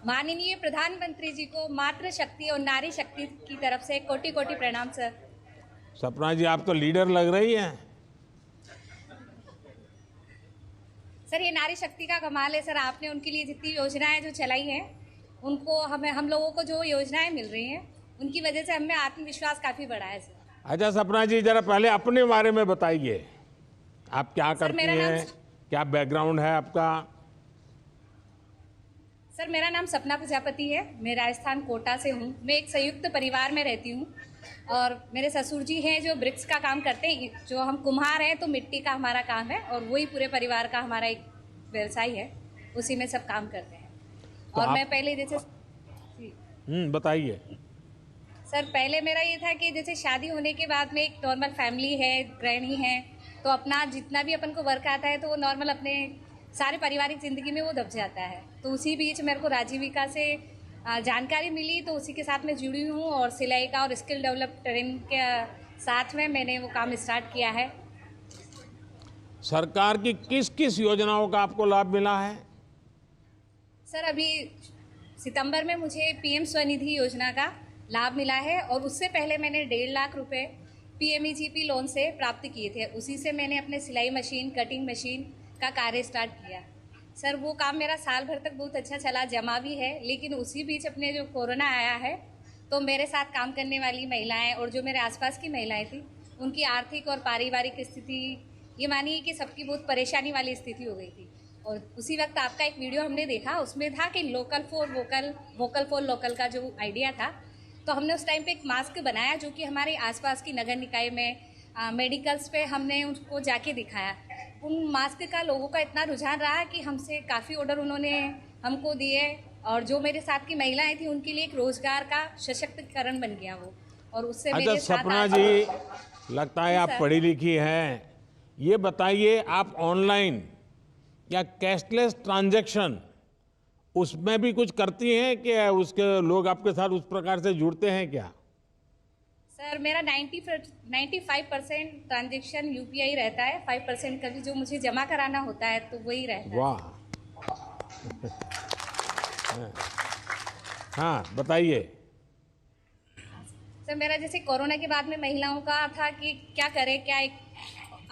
माननीय प्रधानमंत्री जी को मातृ शक्ति और नारी शक्ति की तरफ से कोटि कोटि प्रणाम सर। सपना जी, आप तो लीडर लग रही हैं। सर, ये नारी शक्ति का कमाल है सर। आपने उनके लिए जितनी योजनाएं जो चलाई हैं, उनको हम लोगों को जो योजनाएं मिल रही हैं, उनकी वजह से हमें आत्मविश्वास काफ़ी बढ़ा है सर। अच्छा सपना जी, जरा पहले अपने बारे में बताइए, आप क्या करती हैं, क्या बैकग्राउंड है आपका? सर, मेरा नाम सपना प्रजापति है। मैं राजस्थान कोटा से हूँ। मैं एक संयुक्त परिवार में रहती हूँ। और मेरे ससुर जी हैं जो ब्रिक्स का काम करते हैं, जो हम कुम्हार हैं तो मिट्टी का हमारा काम है और वही पूरे परिवार का हमारा एक व्यवसाय है, उसी में सब काम करते हैं। तो और आप- मैं पहले जैसे बताइए। सर पहले मेरा ये था कि जैसे शादी होने के बाद में एक नॉर्मल फैमिली है, गृहिणी है, तो अपना जितना भी अपन को वर्क आता है तो वो नॉर्मल अपने सारे पारिवारिक ज़िंदगी में वो दब जाता है। तो उसी बीच मेरे को राजीविका से जानकारी मिली, तो उसी के साथ मैं जुड़ी हूँ और सिलाई का और स्किल डेवलप ट्रेनिंग के साथ में मैंने वो काम स्टार्ट किया है। सरकार की किस किस योजनाओं का आपको लाभ मिला है? सर अभी सितंबर में मुझे पीएम स्वनिधि योजना का लाभ मिला है और उससे पहले मैंने 1.5 लाख रुपए PMEGP लोन से प्राप्त किए थे। उसी से मैंने अपने सिलाई मशीन, कटिंग मशीन का कार्य स्टार्ट किया। सर वो काम मेरा साल भर तक बहुत अच्छा चला, जमा भी है, लेकिन उसी बीच अपने जो कोरोना आया है तो मेरे साथ काम करने वाली महिलाएं और जो मेरे आसपास की महिलाएं थी, उनकी आर्थिक और पारिवारिक स्थिति ये मानिए कि सबकी बहुत परेशानी वाली स्थिति हो गई थी। और उसी वक्त आपका एक वीडियो हमने देखा, उसमें था कि local for vocal, vocal for local का जो आइडिया था, तो हमने उस टाइम पे एक मास्क बनाया जो कि हमारे आसपास की नगर निकाय में मेडिकल्स पे हमने उनको जाके दिखाया। उन मास्क का लोगों का इतना रुझान रहा कि हमसे काफ़ी ऑर्डर उन्होंने हमको दिए और जो मेरे साथ की महिलाएं थी उनके लिए एक रोजगार का सशक्तिकरण बन गया वो। और उससे अच्छा मेरे साथ सपना आज- जी, लगता है आप सर। पढ़ी लिखी हैं, ये बताइए आप ऑनलाइन या कैशलेस ट्रांजैक्शन उसमें भी कुछ करती हैं कि उसके लोग आपके साथ उस प्रकार से जुड़ते हैं क्या? सर मेरा 95% ट्रांजेक्शन UPI रहता है, 5% कभी जो मुझे जमा कराना होता है तो वही रहता है। वाह। हाँ बताइए। सर मेरा जैसे कोरोना के बाद में महिलाओं का था कि क्या करें, क्या एक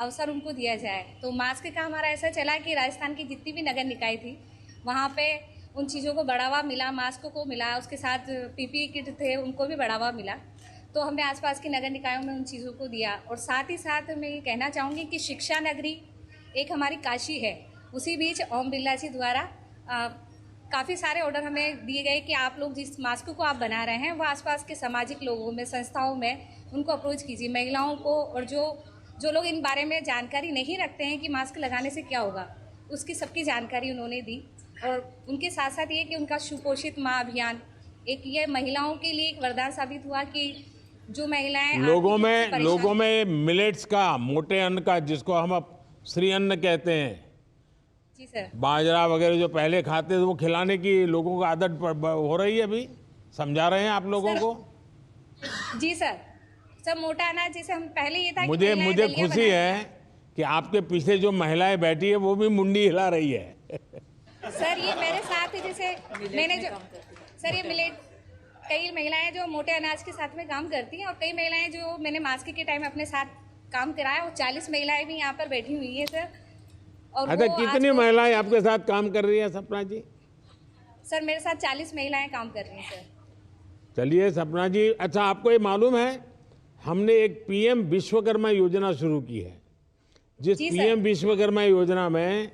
अवसर उनको दिया जाए, तो मास्क का हमारा ऐसा चला कि राजस्थान की जितनी भी नगर निकाय थी वहाँ पे उन चीज़ों को बढ़ावा मिला, मास्क को मिला, उसके साथ PPE किट थे उनको भी बढ़ावा मिला। तो हमने आसपास के नगर निकायों में उन चीज़ों को दिया। और साथ ही साथ मैं ये कहना चाहूँगी कि शिक्षा नगरी एक हमारी काशी है, उसी बीच ओम बिरला जी द्वारा काफ़ी सारे ऑर्डर हमें दिए गए कि आप लोग जिस मास्क को आप बना रहे हैं वो आसपास के सामाजिक लोगों में, संस्थाओं में उनको अप्रोच कीजिए, महिलाओं को, और जो लोग इन बारे में जानकारी नहीं रखते हैं कि मास्क लगाने से क्या होगा, उसकी सबकी जानकारी उन्होंने दी। और उनके साथ साथ ये कि उनका सुपोषित माँ अभियान एक ये महिलाओं के लिए एक वरदान साबित हुआ कि जो महिलाएं लोगों आर्थिक रूप से में लोगों परेशान- में मिलेट्स का, मोटे अन्न का, जिसको हम अब श्री अन्न कहते हैं, जी सर। बाजरा वगैरह जो पहले खाते थे वो खिलाने की लोगों को आदत हो रही है। अभी समझा रहे हैं आप लोगों सर, को। जी सर। सब मोटा अनाज जैसे हम पहले ये था कि मुझे महिलाएं मुझे दलिया खुशी बनाती है कि आपके पीछे जो महिलाएं बैठी है वो भी मुंडी हिला रही है। सर ये मेरे साथ है, जैसे मैंने जो सर ये मिलेट, कई महिलाएं जो मोटे अनाज के साथ में काम करती हैं और कई महिलाएं जो मैंने मास्क के टाइम अपने साथ काम कराया, वो 40 महिलाएं भी यहाँ पर बैठी हुई है सर। और अच्छा, वो कितनी आज- महिलाएं आपके साथ काम कर रही है सपना जी? सर मेरे साथ 40 महिलाएं काम कर रही हैं सर। चलिए सपना जी, अच्छा आपको ये मालूम है हमने एक PM विश्वकर्मा योजना शुरू की है, जिस जी सर। PM विश्वकर्मा योजना में,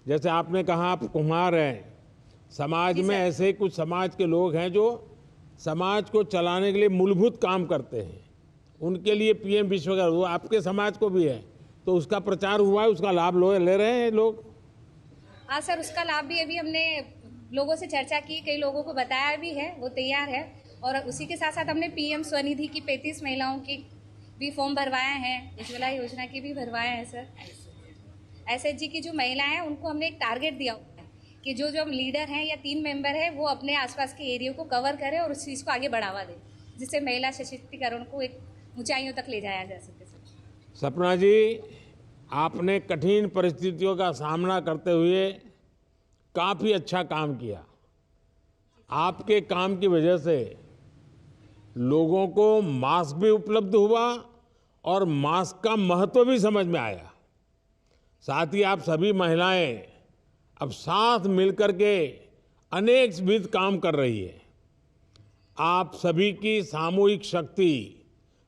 जैसे आपने कहा आप कुम्हार हैं, समाज जी में सर। ऐसे कुछ समाज के लोग हैं जो समाज को चलाने के लिए मूलभूत काम करते हैं, उनके लिए PM विश्वकर्मा, वो आपके समाज को भी है, तो उसका प्रचार हुआ है, उसका लाभ ले रहे हैं लोग। हाँ सर, उसका लाभ भी अभी हमने लोगों से चर्चा की, कई लोगों को बताया भी है, वो तैयार है। और उसी के साथ साथ हमने PM स्वनिधि की 35 महिलाओं की भी फॉर्म भरवाए हैं, उज्ज्वला योजना की भी भरवाए हैं सर। SHG की जो महिलाएं हैं उनको हमने एक टारगेट दिया हुआ है कि जो जो लीडर हैं या टीम मेंबर हैं वो अपने आसपास के एरिया को कवर करें और उस चीज़ को आगे बढ़ावा दें, जिससे महिला सशक्तिकरण को एक ऊंचाइयों तक ले जाया जा सके सर। सपना जी, आपने कठिन परिस्थितियों का सामना करते हुए काफ़ी अच्छा काम किया। आपके काम की वजह से लोगों को मास्क भी उपलब्ध हुआ और मास्क का महत्व भी समझ में आया। साथ ही आप सभी महिलाएं अब साथ मिलकर के अनेक विध काम कर रही है। आप सभी की सामूहिक शक्ति,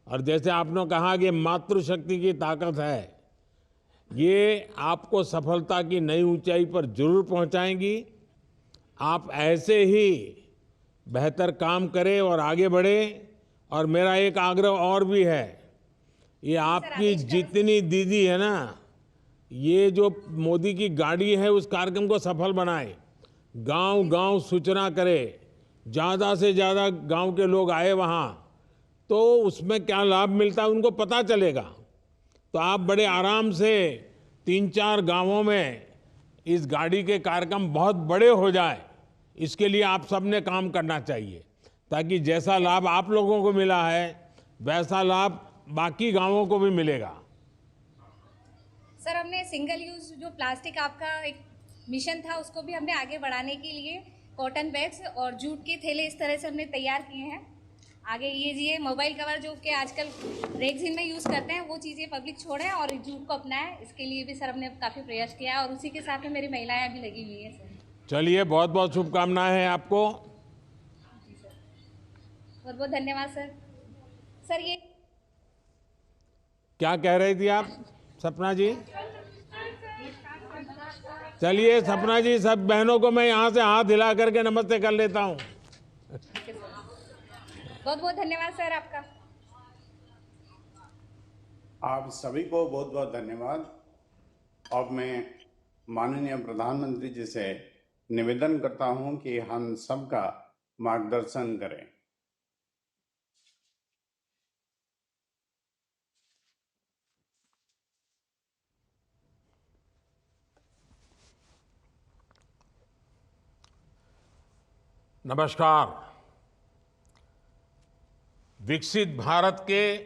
और जैसे आपने कहा कि मातृशक्ति की ताकत है, ये आपको सफलता की नई ऊंचाई पर जरूर पहुंचाएंगी। आप ऐसे ही बेहतर काम करें और आगे बढ़ें और मेरा एक आग्रह और भी है, ये आपकी जितनी दीदी है ना, ये जो मोदी की गाड़ी है उस कार्यक्रम को सफल बनाए, गांव-गांव सूचना करे, ज़्यादा से ज़्यादा गांव के लोग आए वहाँ, तो उसमें क्या लाभ मिलता है उनको पता चलेगा। तो आप बड़े आराम से 3-4 गांवों में इस गाड़ी के कार्यक्रम बहुत बड़े हो जाए, इसके लिए आप सब ने काम करना चाहिए, ताकि जैसा लाभ आप लोगों को मिला है वैसा लाभ बाकी गांवों को भी मिलेगा। सर, हमने सिंगल यूज जो प्लास्टिक आपका एक मिशन था उसको भी हमने आगे बढ़ाने के लिए कॉटन बैग्स और जूट के थैले इस तरह से हमने तैयार किए हैं। आगे ये मोबाइल कवर जो कि आजकल रेगजीन में यूज़ करते हैं वो चीज़ें पब्लिक छोड़ें और जूट को अपनाएं, इसके लिए भी सर हमने काफ़ी प्रयास किया है और उसी के साथ में मेरी महिलाएं भी लगी हुई हैं सर। चलिए, बहुत बहुत शुभकामनाएं हैं आपको। बहुत बहुत धन्यवाद सर। सर, ये क्या कह रही थी आप सपना जी? चलिए सपना जी, सब बहनों को मैं यहाँ से हाथ हिला करके नमस्ते कर लेता हूँ। बहुत बहुत धन्यवाद सर आपका। आप सभी को बहुत बहुत धन्यवाद। अब मैं माननीय प्रधानमंत्री जी से निवेदन करता हूं कि हम सबका मार्गदर्शन करें। नमस्कार। विकसित भारत के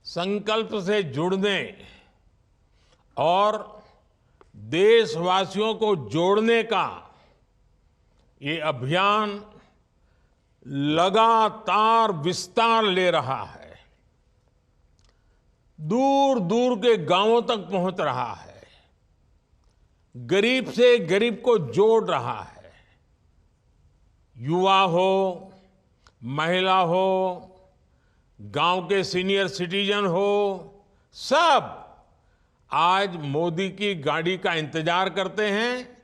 संकल्प से जुड़ने और देशवासियों को जोड़ने का ये अभियान लगातार विस्तार ले रहा है, दूर दूर के गांवों तक पहुंच रहा है, गरीब से गरीब को जोड़ रहा है। युवा हो, महिला हो, गांव के सीनियर सिटीजन हो, सब आज मोदी की गाड़ी का इंतजार करते हैं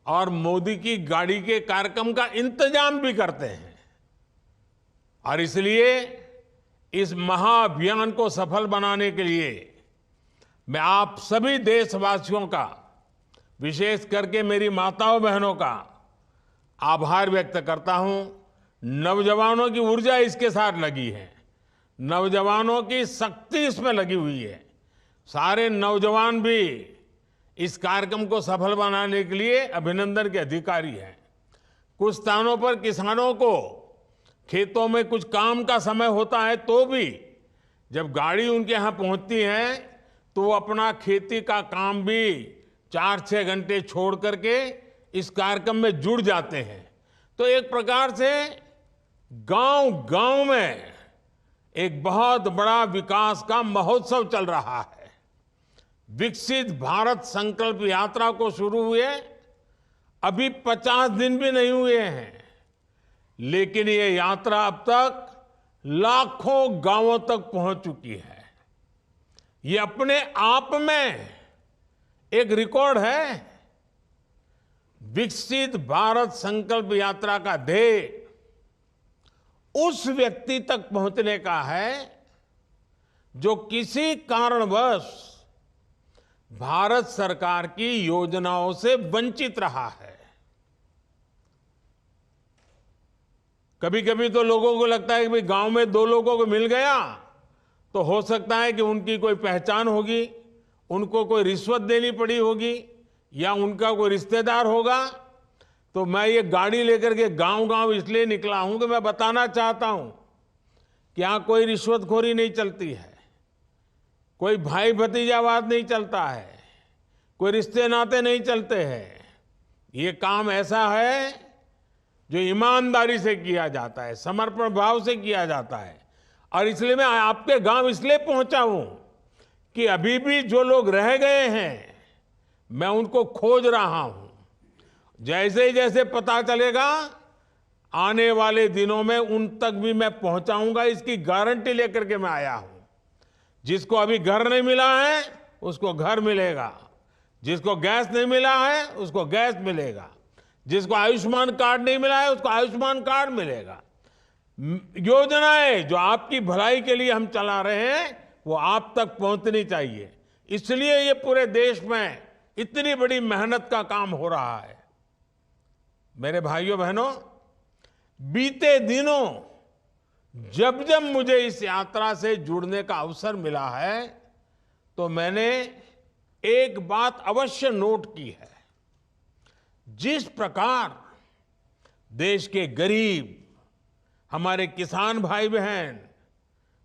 और मोदी की गाड़ी के कार्यक्रम का इंतजाम भी करते हैं। और इसलिए इस महाअभियान को सफल बनाने के लिए मैं आप सभी देशवासियों का, विशेष करके मेरी माताओं बहनों का आभार व्यक्त करता हूं। नौजवानों की ऊर्जा इसके साथ लगी है, नौजवानों की शक्ति इसमें लगी हुई है। सारे नौजवान भी इस कार्यक्रम को सफल बनाने के लिए अभिनंदन के अधिकारी हैं। कुछ स्थानों पर किसानों को खेतों में कुछ काम का समय होता है तो भी जब गाड़ी उनके यहाँ पहुंचती है तो वो अपना खेती का काम भी 4-6 घंटे छोड़ करके इस कार्यक्रम में जुड़ जाते हैं। तो एक प्रकार से गांव-गांव में एक बहुत बड़ा विकास का महोत्सव चल रहा है। विकसित भारत संकल्प यात्रा को शुरू हुए अभी 50 दिन भी नहीं हुए हैं, लेकिन ये यात्रा अब तक लाखों गांवों तक पहुंच चुकी है। ये अपने आप में एक रिकॉर्ड है। विकसित भारत संकल्प यात्रा का ध्येय उस व्यक्ति तक पहुंचने का है जो किसी कारणवश भारत सरकार की योजनाओं से वंचित रहा है। कभी कभी तो लोगों को लगता है कि भाई गांव में 2 लोगों को मिल गया तो हो सकता है कि उनकी कोई पहचान होगी, उनको कोई रिश्वत देनी पड़ी होगी या उनका कोई रिश्तेदार होगा। तो मैं ये गाड़ी लेकर के गांव-गांव इसलिए निकला हूं कि मैं बताना चाहता हूं कि यहां कोई रिश्वतखोरी नहीं चलती है, कोई भाई भतीजावाद नहीं चलता है, कोई रिश्ते नाते नहीं चलते हैं। ये काम ऐसा है जो ईमानदारी से किया जाता है, समर्पण भाव से किया जाता है। और इसलिए मैं आपके गांव इसलिए पहुंचा हूं कि अभी भी जो लोग रह गए हैं मैं उनको खोज रहा हूं। जैसे जैसे पता चलेगा आने वाले दिनों में उन तक भी मैं पहुंचाऊंगा, इसकी गारंटी लेकर के मैं आया हूं। जिसको अभी घर नहीं मिला है उसको घर मिलेगा, जिसको गैस नहीं मिला है उसको गैस मिलेगा, जिसको आयुष्मान कार्ड नहीं मिला है उसको आयुष्मान कार्ड मिलेगा। योजनाएं जो आपकी भलाई के लिए हम चला रहे हैं वो आप तक पहुंचनी चाहिए। इसलिए ये पूरे देश में इतनी बड़ी मेहनत का काम हो रहा है। मेरे भाइयों बहनों, बीते दिनों जब जब मुझे इस यात्रा से जुड़ने का अवसर मिला है तो मैंने एक बात अवश्य नोट की है। जिस प्रकार देश के गरीब, हमारे किसान भाई बहन,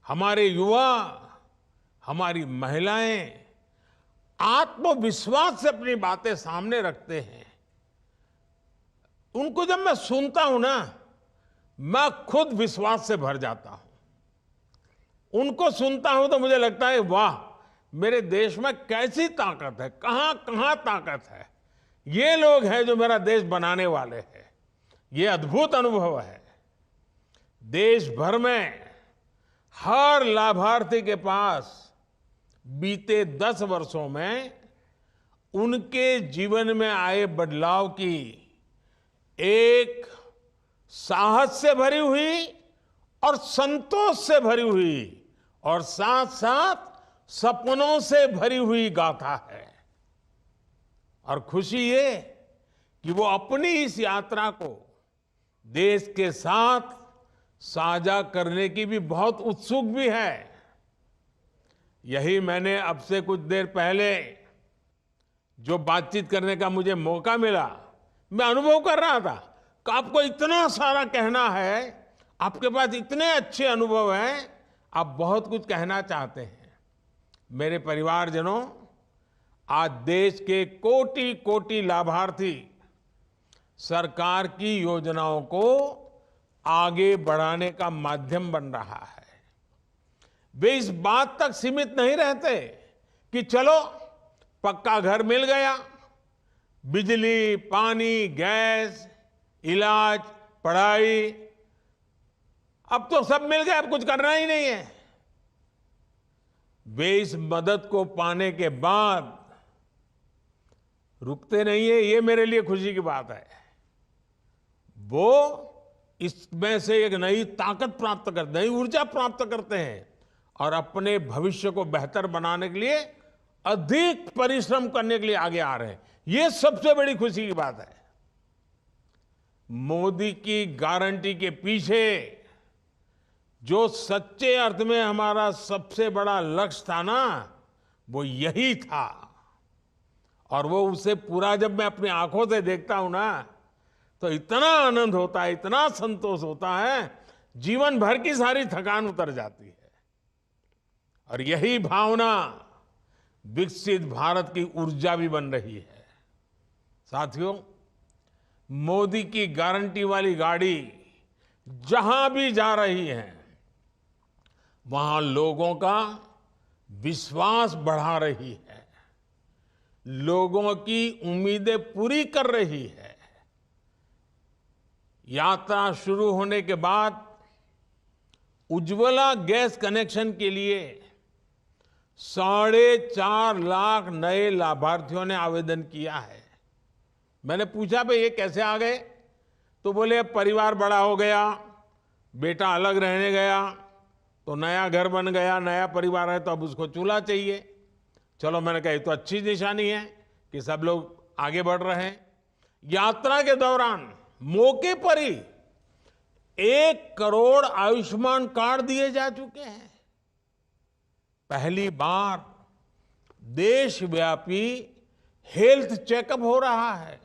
हमारे युवा, हमारी महिलाएं आत्मविश्वास से अपनी बातें सामने रखते हैं, उनको जब मैं सुनता हूं ना, मैं खुद विश्वास से भर जाता हूं। उनको सुनता हूं तो मुझे लगता है वाह, मेरे देश में कैसी ताकत है, कहां कहां ताकत है। ये लोग हैं जो मेरा देश बनाने वाले हैं। ये अद्भुत अनुभव है। देश भर में हर लाभार्थी के पास बीते 10 वर्षों में उनके जीवन में आए बदलाव की एक साहस से भरी हुई और संतोष से भरी हुई और साथ साथ सपनों से भरी हुई गाथा है। और खुशी ये कि वो अपनी इस यात्रा को देश के साथ साझा करने की भी बहुत उत्सुक भी है। यही मैंने अब से कुछ देर पहले जो बातचीत करने का मुझे मौका मिला, मैं अनुभव कर रहा था कि आपको इतना सारा कहना है, आपके पास इतने अच्छे अनुभव हैं, आप बहुत कुछ कहना चाहते हैं। मेरे परिवारजनों, आज देश के कोटि कोटि लाभार्थी सरकार की योजनाओं को आगे बढ़ाने का माध्यम बन रहा है। वे इस बात तक सीमित नहीं रहते कि चलो पक्का घर मिल गया, बिजली, पानी, गैस, इलाज, पढ़ाई, अब तो सब मिल गया, अब कुछ करना ही नहीं है। वे इस मदद को पाने के बाद रुकते नहीं है। ये मेरे लिए खुशी की बात है। वो इसमें से एक नई ताकत प्राप्त करते, नई ऊर्जा प्राप्त करते हैं और अपने भविष्य को बेहतर बनाने के लिए अधिक परिश्रम करने के लिए आगे आ रहे हैं। ये सबसे बड़ी खुशी की बात है। मोदी की गारंटी के पीछे जो सच्चे अर्थ में हमारा सबसे बड़ा लक्ष्य था ना, वो यही था। और वो उसे पूरा जब मैं अपनी आंखों से देखता हूं ना, तो इतना आनंद होता है, इतना संतोष होता है, जीवन भर की सारी थकान उतर जाती है। और यही भावना विकसित भारत की ऊर्जा भी बन रही है। साथियों, मोदी की गारंटी वाली गाड़ी जहां भी जा रही है, वहां लोगों का विश्वास बढ़ा रही है, लोगों की उम्मीदें पूरी कर रही है। यात्रा शुरू होने के बाद उज्ज्वला गैस कनेक्शन के लिए 4.5 लाख नए लाभार्थियों ने आवेदन किया है। मैंने पूछा भाई ये कैसे आ गए, तो बोले अब परिवार बड़ा हो गया, बेटा अलग रहने गया, तो नया घर बन गया, नया परिवार है, तो अब उसको चूल्हा चाहिए। चलो, मैंने कहा ये तो अच्छी निशानी है कि सब लोग आगे बढ़ रहे हैं। यात्रा के दौरान मौके पर ही 1 करोड़ आयुष्मान कार्ड दिए जा चुके हैं। पहली बार देशव्यापी हेल्थ चेकअप हो रहा है।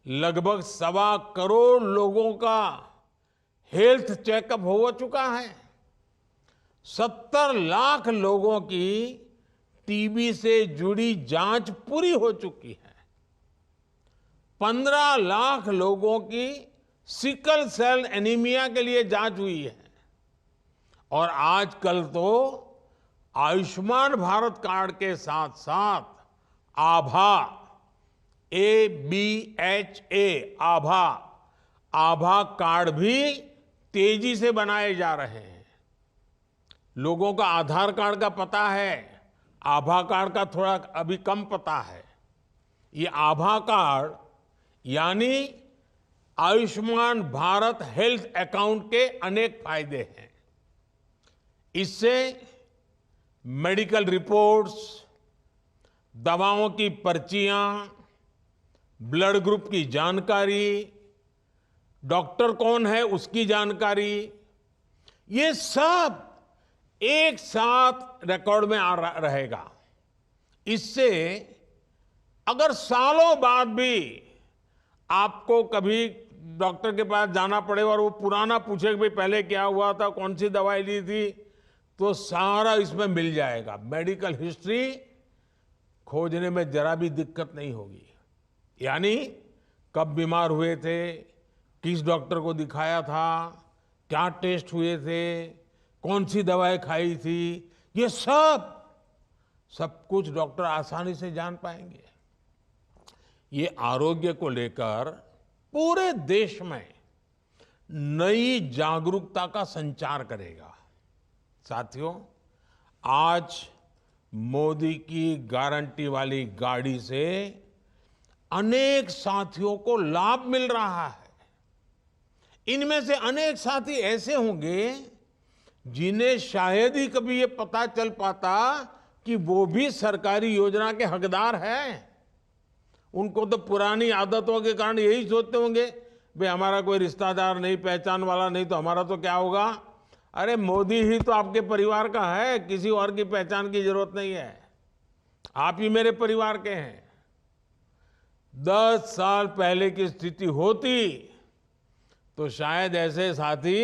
लगभग 1.25 करोड़ लोगों का हेल्थ चेकअप हो चुका है। 70 लाख लोगों की टीबी से जुड़ी जांच पूरी हो चुकी है। 15 लाख लोगों की सिकल सेल एनीमिया के लिए जांच हुई है। और आजकल तो आयुष्मान भारत कार्ड के साथ साथ आभा, ABHA, आभा कार्ड भी तेजी से बनाए जा रहे हैं। लोगों का आधार कार्ड का पता है, आभा कार्ड का थोड़ा अभी कम पता है। ये आभा कार्ड यानी आयुष्मान भारत हेल्थ अकाउंट के अनेक फायदे हैं। इससे मेडिकल रिपोर्ट्स, दवाओं की पर्चियां, ब्लड ग्रुप की जानकारी, डॉक्टर कौन है उसकी जानकारी, ये सब एक साथ रिकॉर्ड में रहेगा। इससे अगर सालों बाद भी आपको कभी डॉक्टर के पास जाना पड़े और वो पुराना पूछे कि भाई पहले क्या हुआ था, कौन सी दवाई ली थी, तो सारा इसमें मिल जाएगा। मेडिकल हिस्ट्री खोजने में जरा भी दिक्कत नहीं होगी। यानी कब बीमार हुए थे, किस डॉक्टर को दिखाया था, क्या टेस्ट हुए थे, कौन सी दवाई खाई थी, ये सब कुछ डॉक्टर आसानी से जान पाएंगे। ये आरोग्य को लेकर पूरे देश में नई जागरूकता का संचार करेगा। साथियों, आज मोदी की गारंटी वाली गाड़ी से अनेक साथियों को लाभ मिल रहा है। इनमें से अनेक साथी ऐसे होंगे जिन्हें शायद ही कभी ये पता चल पाता कि वो भी सरकारी योजना के हकदार हैं। उनको तो पुरानी आदतों के कारण यही सोचते होंगे, भाई हमारा कोई रिश्तेदार नहीं, पहचान वाला नहीं, तो हमारा तो क्या होगा। अरे मोदी ही तो आपके परिवार का है, किसी और की पहचान की जरूरत नहीं है, आप ही मेरे परिवार के हैं। 10 साल पहले की स्थिति होती तो शायद ऐसे साथी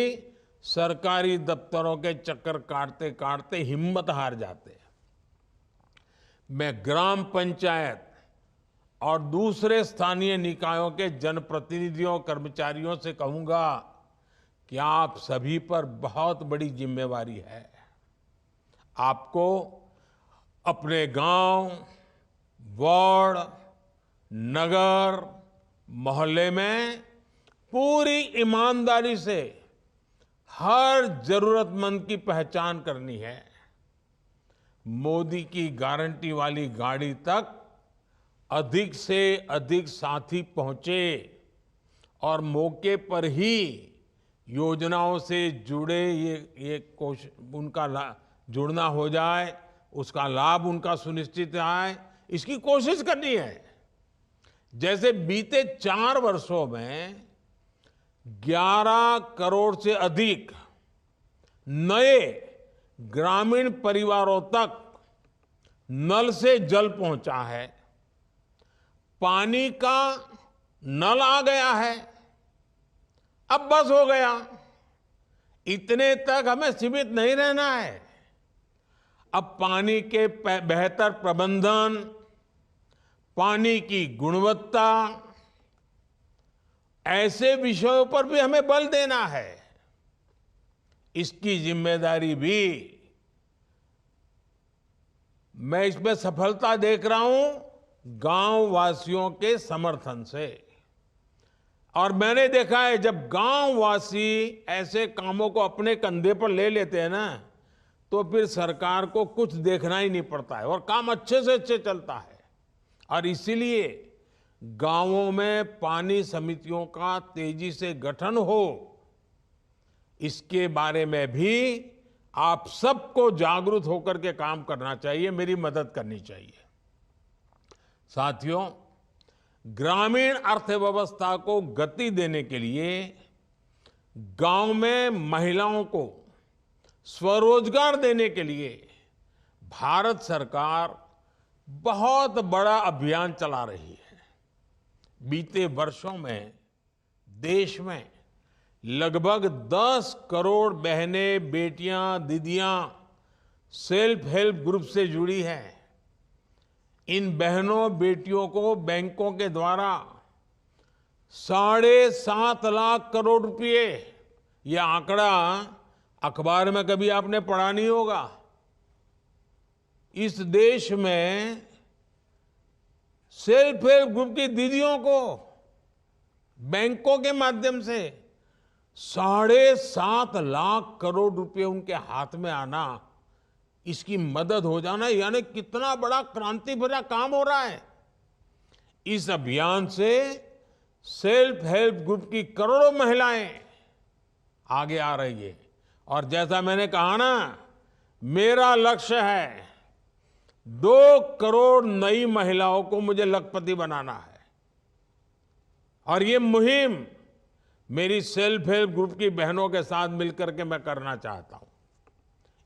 सरकारी दफ्तरों के चक्कर काटते काटते हिम्मत हार जाते। मैं ग्राम पंचायत और दूसरे स्थानीय निकायों के जनप्रतिनिधियों, कर्मचारियों से कहूंगा कि आप सभी पर बहुत बड़ी जिम्मेवारी है। आपको अपने गांव, वार्ड, नगर, मोहल्ले में पूरी ईमानदारी से हर जरूरतमंद की पहचान करनी है। मोदी की गारंटी वाली गाड़ी तक अधिक से अधिक साथी पहुंचे और मौके पर ही योजनाओं से जुड़े ये उनका जुड़ना हो जाए, उसका लाभ उनका सुनिश्चित आए, इसकी कोशिश करनी है। जैसे बीते 4 वर्षों में 11 करोड़ से अधिक नए ग्रामीण परिवारों तक नल से जल पहुंचा है, पानी का नल आ गया है, अब बस हो गया। इतने तक हमें सीमित नहीं रहना है। अब पानी के बेहतर प्रबंधन, पानी की गुणवत्ता, ऐसे विषयों पर भी हमें बल देना है। इसकी जिम्मेदारी भी मैं इसमें सफलता देख रहा हूं गांव वासियों के समर्थन से। और मैंने देखा है जब गांव वासी ऐसे कामों को अपने कंधे पर ले लेते हैं ना, तो फिर सरकार को कुछ देखना ही नहीं पड़ता है और काम अच्छे से अच्छे चलता है। और इसीलिए गांवों में पानी समितियों का तेजी से गठन हो, इसके बारे में भी आप सबको जागरूक होकर के काम करना चाहिए, मेरी मदद करनी चाहिए। साथियों, ग्रामीण अर्थव्यवस्था को गति देने के लिए गांव में महिलाओं को स्वरोजगार देने के लिए भारत सरकार बहुत बड़ा अभियान चला रही है। बीते वर्षों में देश में लगभग 10 करोड़ बहनें, बेटियां, दीदियां सेल्फ हेल्प ग्रुप से जुड़ी हैं। इन बहनों बेटियों को बैंकों के द्वारा 7.5 लाख करोड़ रुपए, यह आंकड़ा अखबार में कभी आपने पढ़ा नहीं होगा। इस देश में सेल्फ हेल्प ग्रुप की दीदियों को बैंकों के माध्यम से 7.5 लाख करोड़ रुपए उनके हाथ में आना, इसकी मदद हो जाना, यानी कितना बड़ा क्रांति भरा काम हो रहा है। इस अभियान से सेल्फ हेल्प ग्रुप की करोड़ों महिलाएं आगे आ रही है। और जैसा मैंने कहा ना, मेरा लक्ष्य है 2 करोड़ नई महिलाओं को मुझे लखपति बनाना है। और ये मुहिम मेरी सेल्फ हेल्प ग्रुप की बहनों के साथ मिलकर के मैं करना चाहता हूं।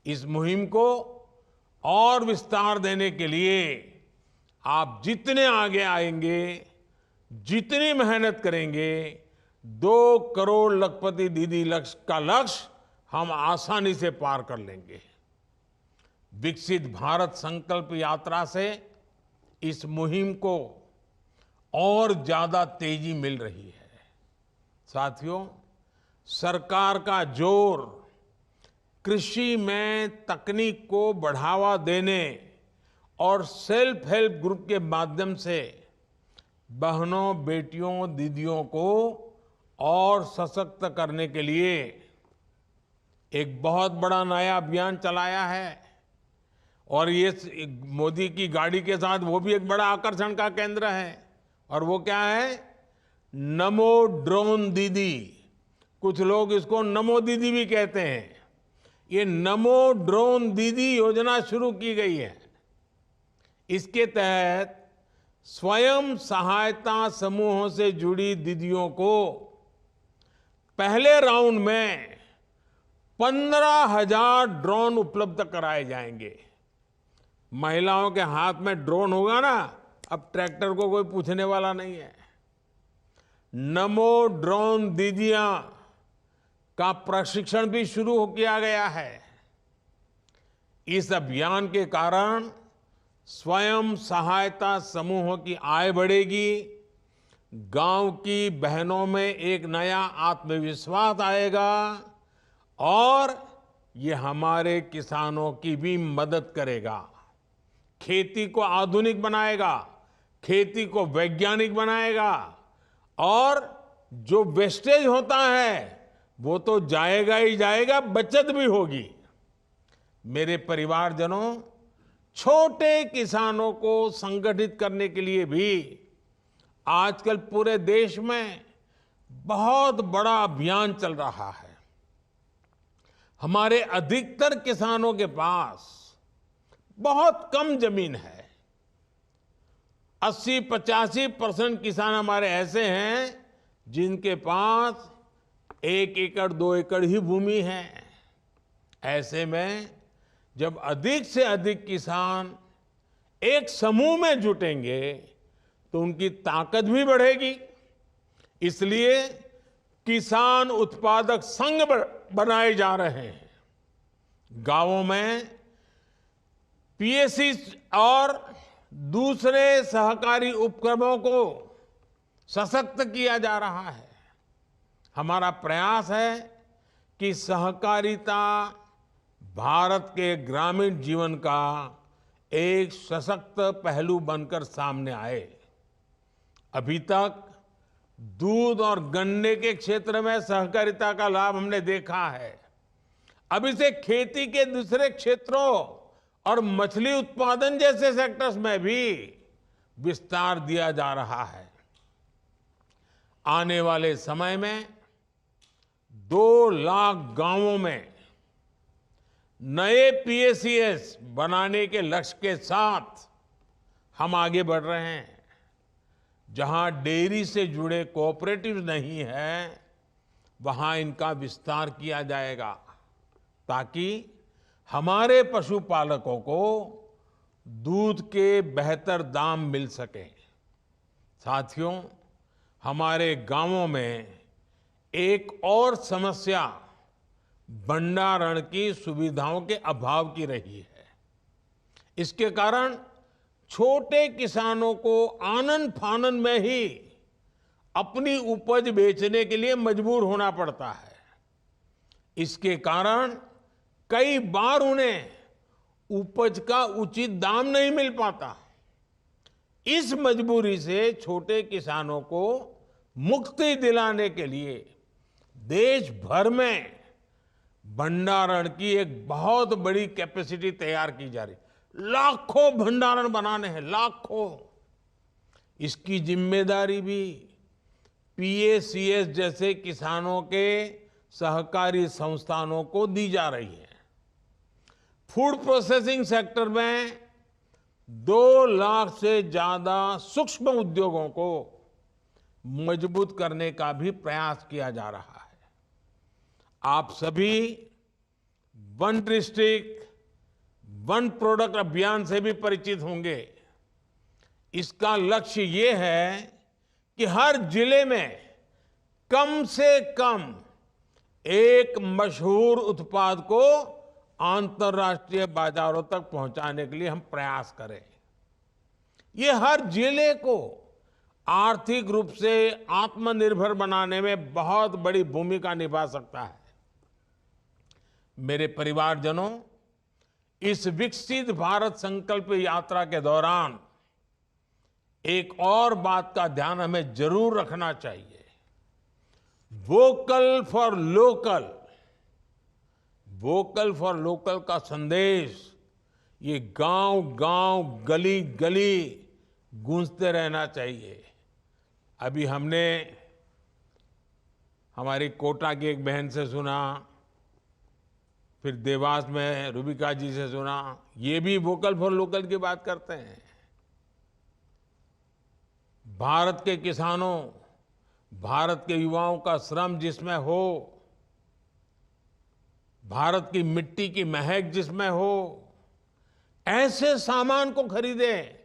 इस मुहिम को और विस्तार देने के लिए आप जितने आगे आएंगे, जितनी मेहनत करेंगे, 2 करोड़ लखपति दीदी का लक्ष्य हम आसानी से पार कर लेंगे। विकसित भारत संकल्प यात्रा से इस मुहिम को और ज्यादा तेजी मिल रही है। साथियों, सरकार का जोर कृषि में तकनीक को बढ़ावा देने और सेल्फ हेल्प ग्रुप के माध्यम से बहनों, बेटियों, दीदियों को और सशक्त करने के लिए एक बहुत बड़ा नया अभियान चलाया है। और ये मोदी की गाड़ी के साथ वो भी एक बड़ा आकर्षण का केंद्र है। और वो क्या है? नमो ड्रोन दीदी। कुछ लोग इसको नमो दीदी भी कहते हैं। ये नमो ड्रोन दीदी योजना शुरू की गई है। इसके तहत स्वयं सहायता समूहों से जुड़ी दीदियों को पहले राउंड में 15,000 ड्रोन उपलब्ध कराए जाएंगे। महिलाओं के हाथ में ड्रोन होगा ना, अब ट्रैक्टर को कोई पूछने वाला नहीं है। नमो ड्रोन दीदियां का प्रशिक्षण भी शुरू किया गया है। इस अभियान के कारण स्वयं सहायता समूहों की आय बढ़ेगी, गांव की बहनों में एक नया आत्मविश्वास आएगा और ये हमारे किसानों की भी मदद करेगा। खेती को आधुनिक बनाएगा, खेती को वैज्ञानिक बनाएगा और जो वेस्टेज होता है वो तो जाएगा ही जाएगा, बचत भी होगी। मेरे परिवारजनों, छोटे किसानों को संगठित करने के लिए भी आजकल पूरे देश में बहुत बड़ा अभियान चल रहा है। हमारे अधिकतर किसानों के पास बहुत कम जमीन है। 80-85% किसान हमारे ऐसे हैं जिनके पास 1 एकड़ 2 एकड़ ही भूमि है। ऐसे में जब अधिक से अधिक किसान एक समूह में जुटेंगे तो उनकी ताकत भी बढ़ेगी। इसलिए किसान उत्पादक संघ बनाए जा रहे हैं। गांवों में पीएसी और दूसरे सहकारी उपक्रमों को सशक्त किया जा रहा है। हमारा प्रयास है कि सहकारिता भारत के ग्रामीण जीवन का एक सशक्त पहलू बनकर सामने आए। अभी तक दूध और गन्ने के क्षेत्र में सहकारिता का लाभ हमने देखा है। अब इसे खेती के दूसरे क्षेत्रों और मछली उत्पादन जैसे सेक्टर्स में भी विस्तार दिया जा रहा है। आने वाले समय में 2 लाख गांवों में नए पीएसीएस बनाने के लक्ष्य के साथ हम आगे बढ़ रहे हैं। जहां डेयरी से जुड़े कोऑपरेटिव नहीं है, वहां इनका विस्तार किया जाएगा ताकि हमारे पशुपालकों को दूध के बेहतर दाम मिल सके। साथियों, हमारे गांवों में एक और समस्या भंडारण की सुविधाओं के अभाव की रही है। इसके कारण छोटे किसानों को आनन फानन में ही अपनी उपज बेचने के लिए मजबूर होना पड़ता है। इसके कारण कई बार उन्हें उपज का उचित दाम नहीं मिल पाता। इस मजबूरी से छोटे किसानों को मुक्ति दिलाने के लिए देश भर में भंडारण की एक बहुत बड़ी कैपेसिटी तैयार की जा रही। लाखों भंडारण बनाने हैं, लाखों। इसकी जिम्मेदारी भी पीएसीएस जैसे किसानों के सहकारी संस्थानों को दी जा रही है। फूड प्रोसेसिंग सेक्टर में 2 लाख से ज्यादा सूक्ष्म उद्योगों को मजबूत करने का भी प्रयास किया जा रहा है। आप सभी वन डिस्ट्रिक्ट वन प्रोडक्ट अभियान से भी परिचित होंगे। इसका लक्ष्य ये है कि हर जिले में कम से कम एक मशहूर उत्पाद को अंतर्राष्ट्रीय बाजारों तक पहुंचाने के लिए हम प्रयास करें। ये हर जिले को आर्थिक रूप से आत्मनिर्भर बनाने में बहुत बड़ी भूमिका निभा सकता है। मेरे परिवारजनों, इस विकसित भारत संकल्प यात्रा के दौरान एक और बात का ध्यान हमें जरूर रखना चाहिए। Vocal for local, vocal for local का संदेश ये गांव-गांव, गली-गली गूंजते रहना चाहिए। अभी हमने हमारी कोटा की एक बहन से सुना, फिर देवास में रूबिका जी से सुना, ये भी वोकल फॉर लोकल की बात करते हैं। भारत के किसानों, भारत के युवाओं का श्रम जिसमें हो, भारत की मिट्टी की महक जिसमें हो, ऐसे सामान को खरीदें,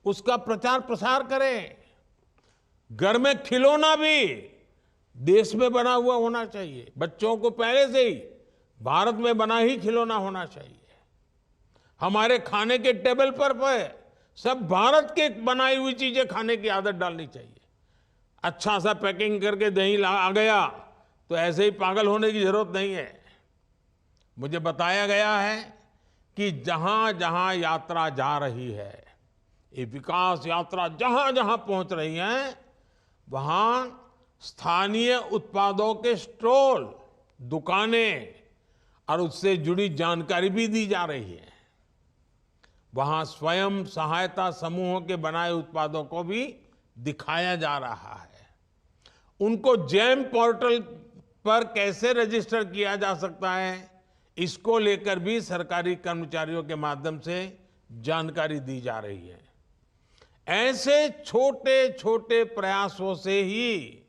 उसका प्रचार प्रसार करें। घर में खिलौना भी देश में बना हुआ होना चाहिए। बच्चों को पहले से ही भारत में बना ही खिलौना होना चाहिए। हमारे खाने के टेबल पर सब भारत के बनाई हुई चीजें खाने की आदत डालनी चाहिए। अच्छा सा पैकिंग करके दही आ गया तो ऐसे ही पागल होने की जरूरत नहीं है। मुझे बताया गया है कि जहां जहां यात्रा जा रही है, ये विकास यात्रा जहां जहां पहुंच रही है, वहां स्थानीय उत्पादों के स्टॉल, दुकानें और उससे जुड़ी जानकारी भी दी जा रही है। वहां स्वयं सहायता समूहों के बनाए उत्पादों को भी दिखाया जा रहा है। उनको जेम पोर्टल पर कैसे रजिस्टर किया जा सकता है, इसको लेकर भी सरकारी कर्मचारियों के माध्यम से जानकारी दी जा रही है। ऐसे छोटे छोटे प्रयासों से ही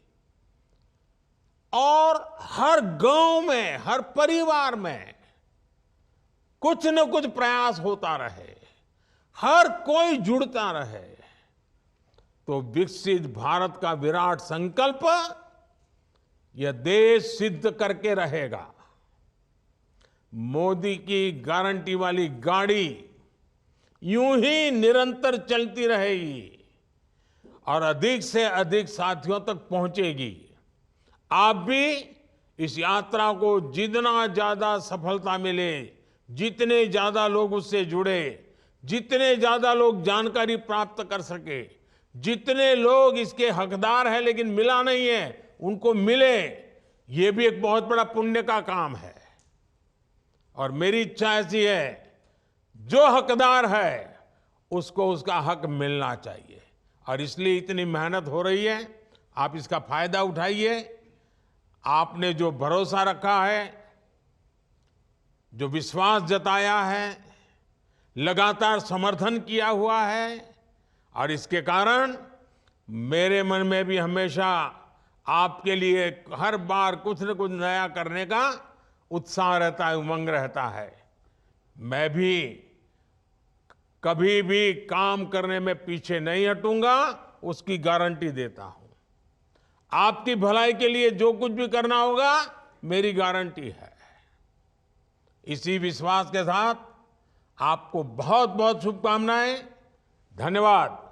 और हर गांव में, हर परिवार में कुछ न कुछ प्रयास होता रहे, हर कोई जुड़ता रहे, तो विकसित भारत का विराट संकल्प यह देश सिद्ध करके रहेगा। मोदी की गारंटी वाली गाड़ी यूं ही निरंतर चलती रहेगी और अधिक से अधिक साथियों तक पहुंचेगी। आप भी इस यात्रा को जितना ज्यादा सफलता मिले, जितने ज्यादा लोग उससे जुड़े, जितने ज्यादा लोग जानकारी प्राप्त कर सके, जितने लोग इसके हकदार हैं लेकिन मिला नहीं है, उनको मिले, ये भी एक बहुत बड़ा पुण्य का काम है। और मेरी इच्छा ऐसी है, जो हकदार है उसको उसका हक मिलना चाहिए और इसलिए इतनी मेहनत हो रही है। आप इसका फायदा उठाइए। आपने जो भरोसा रखा है, जो विश्वास जताया है, लगातार समर्थन किया हुआ है और इसके कारण मेरे मन में भी हमेशा आपके लिए हर बार कुछ न कुछ नया करने का उत्साह रहता है, उमंग रहता है। मैं भी कभी भी काम करने में पीछे नहीं हटूंगा, उसकी गारंटी देता हूं। आपकी भलाई के लिए जो कुछ भी करना होगा, मेरी गारंटी है। इसी विश्वास के साथ आपको बहुत बहुत शुभकामनाएं। धन्यवाद।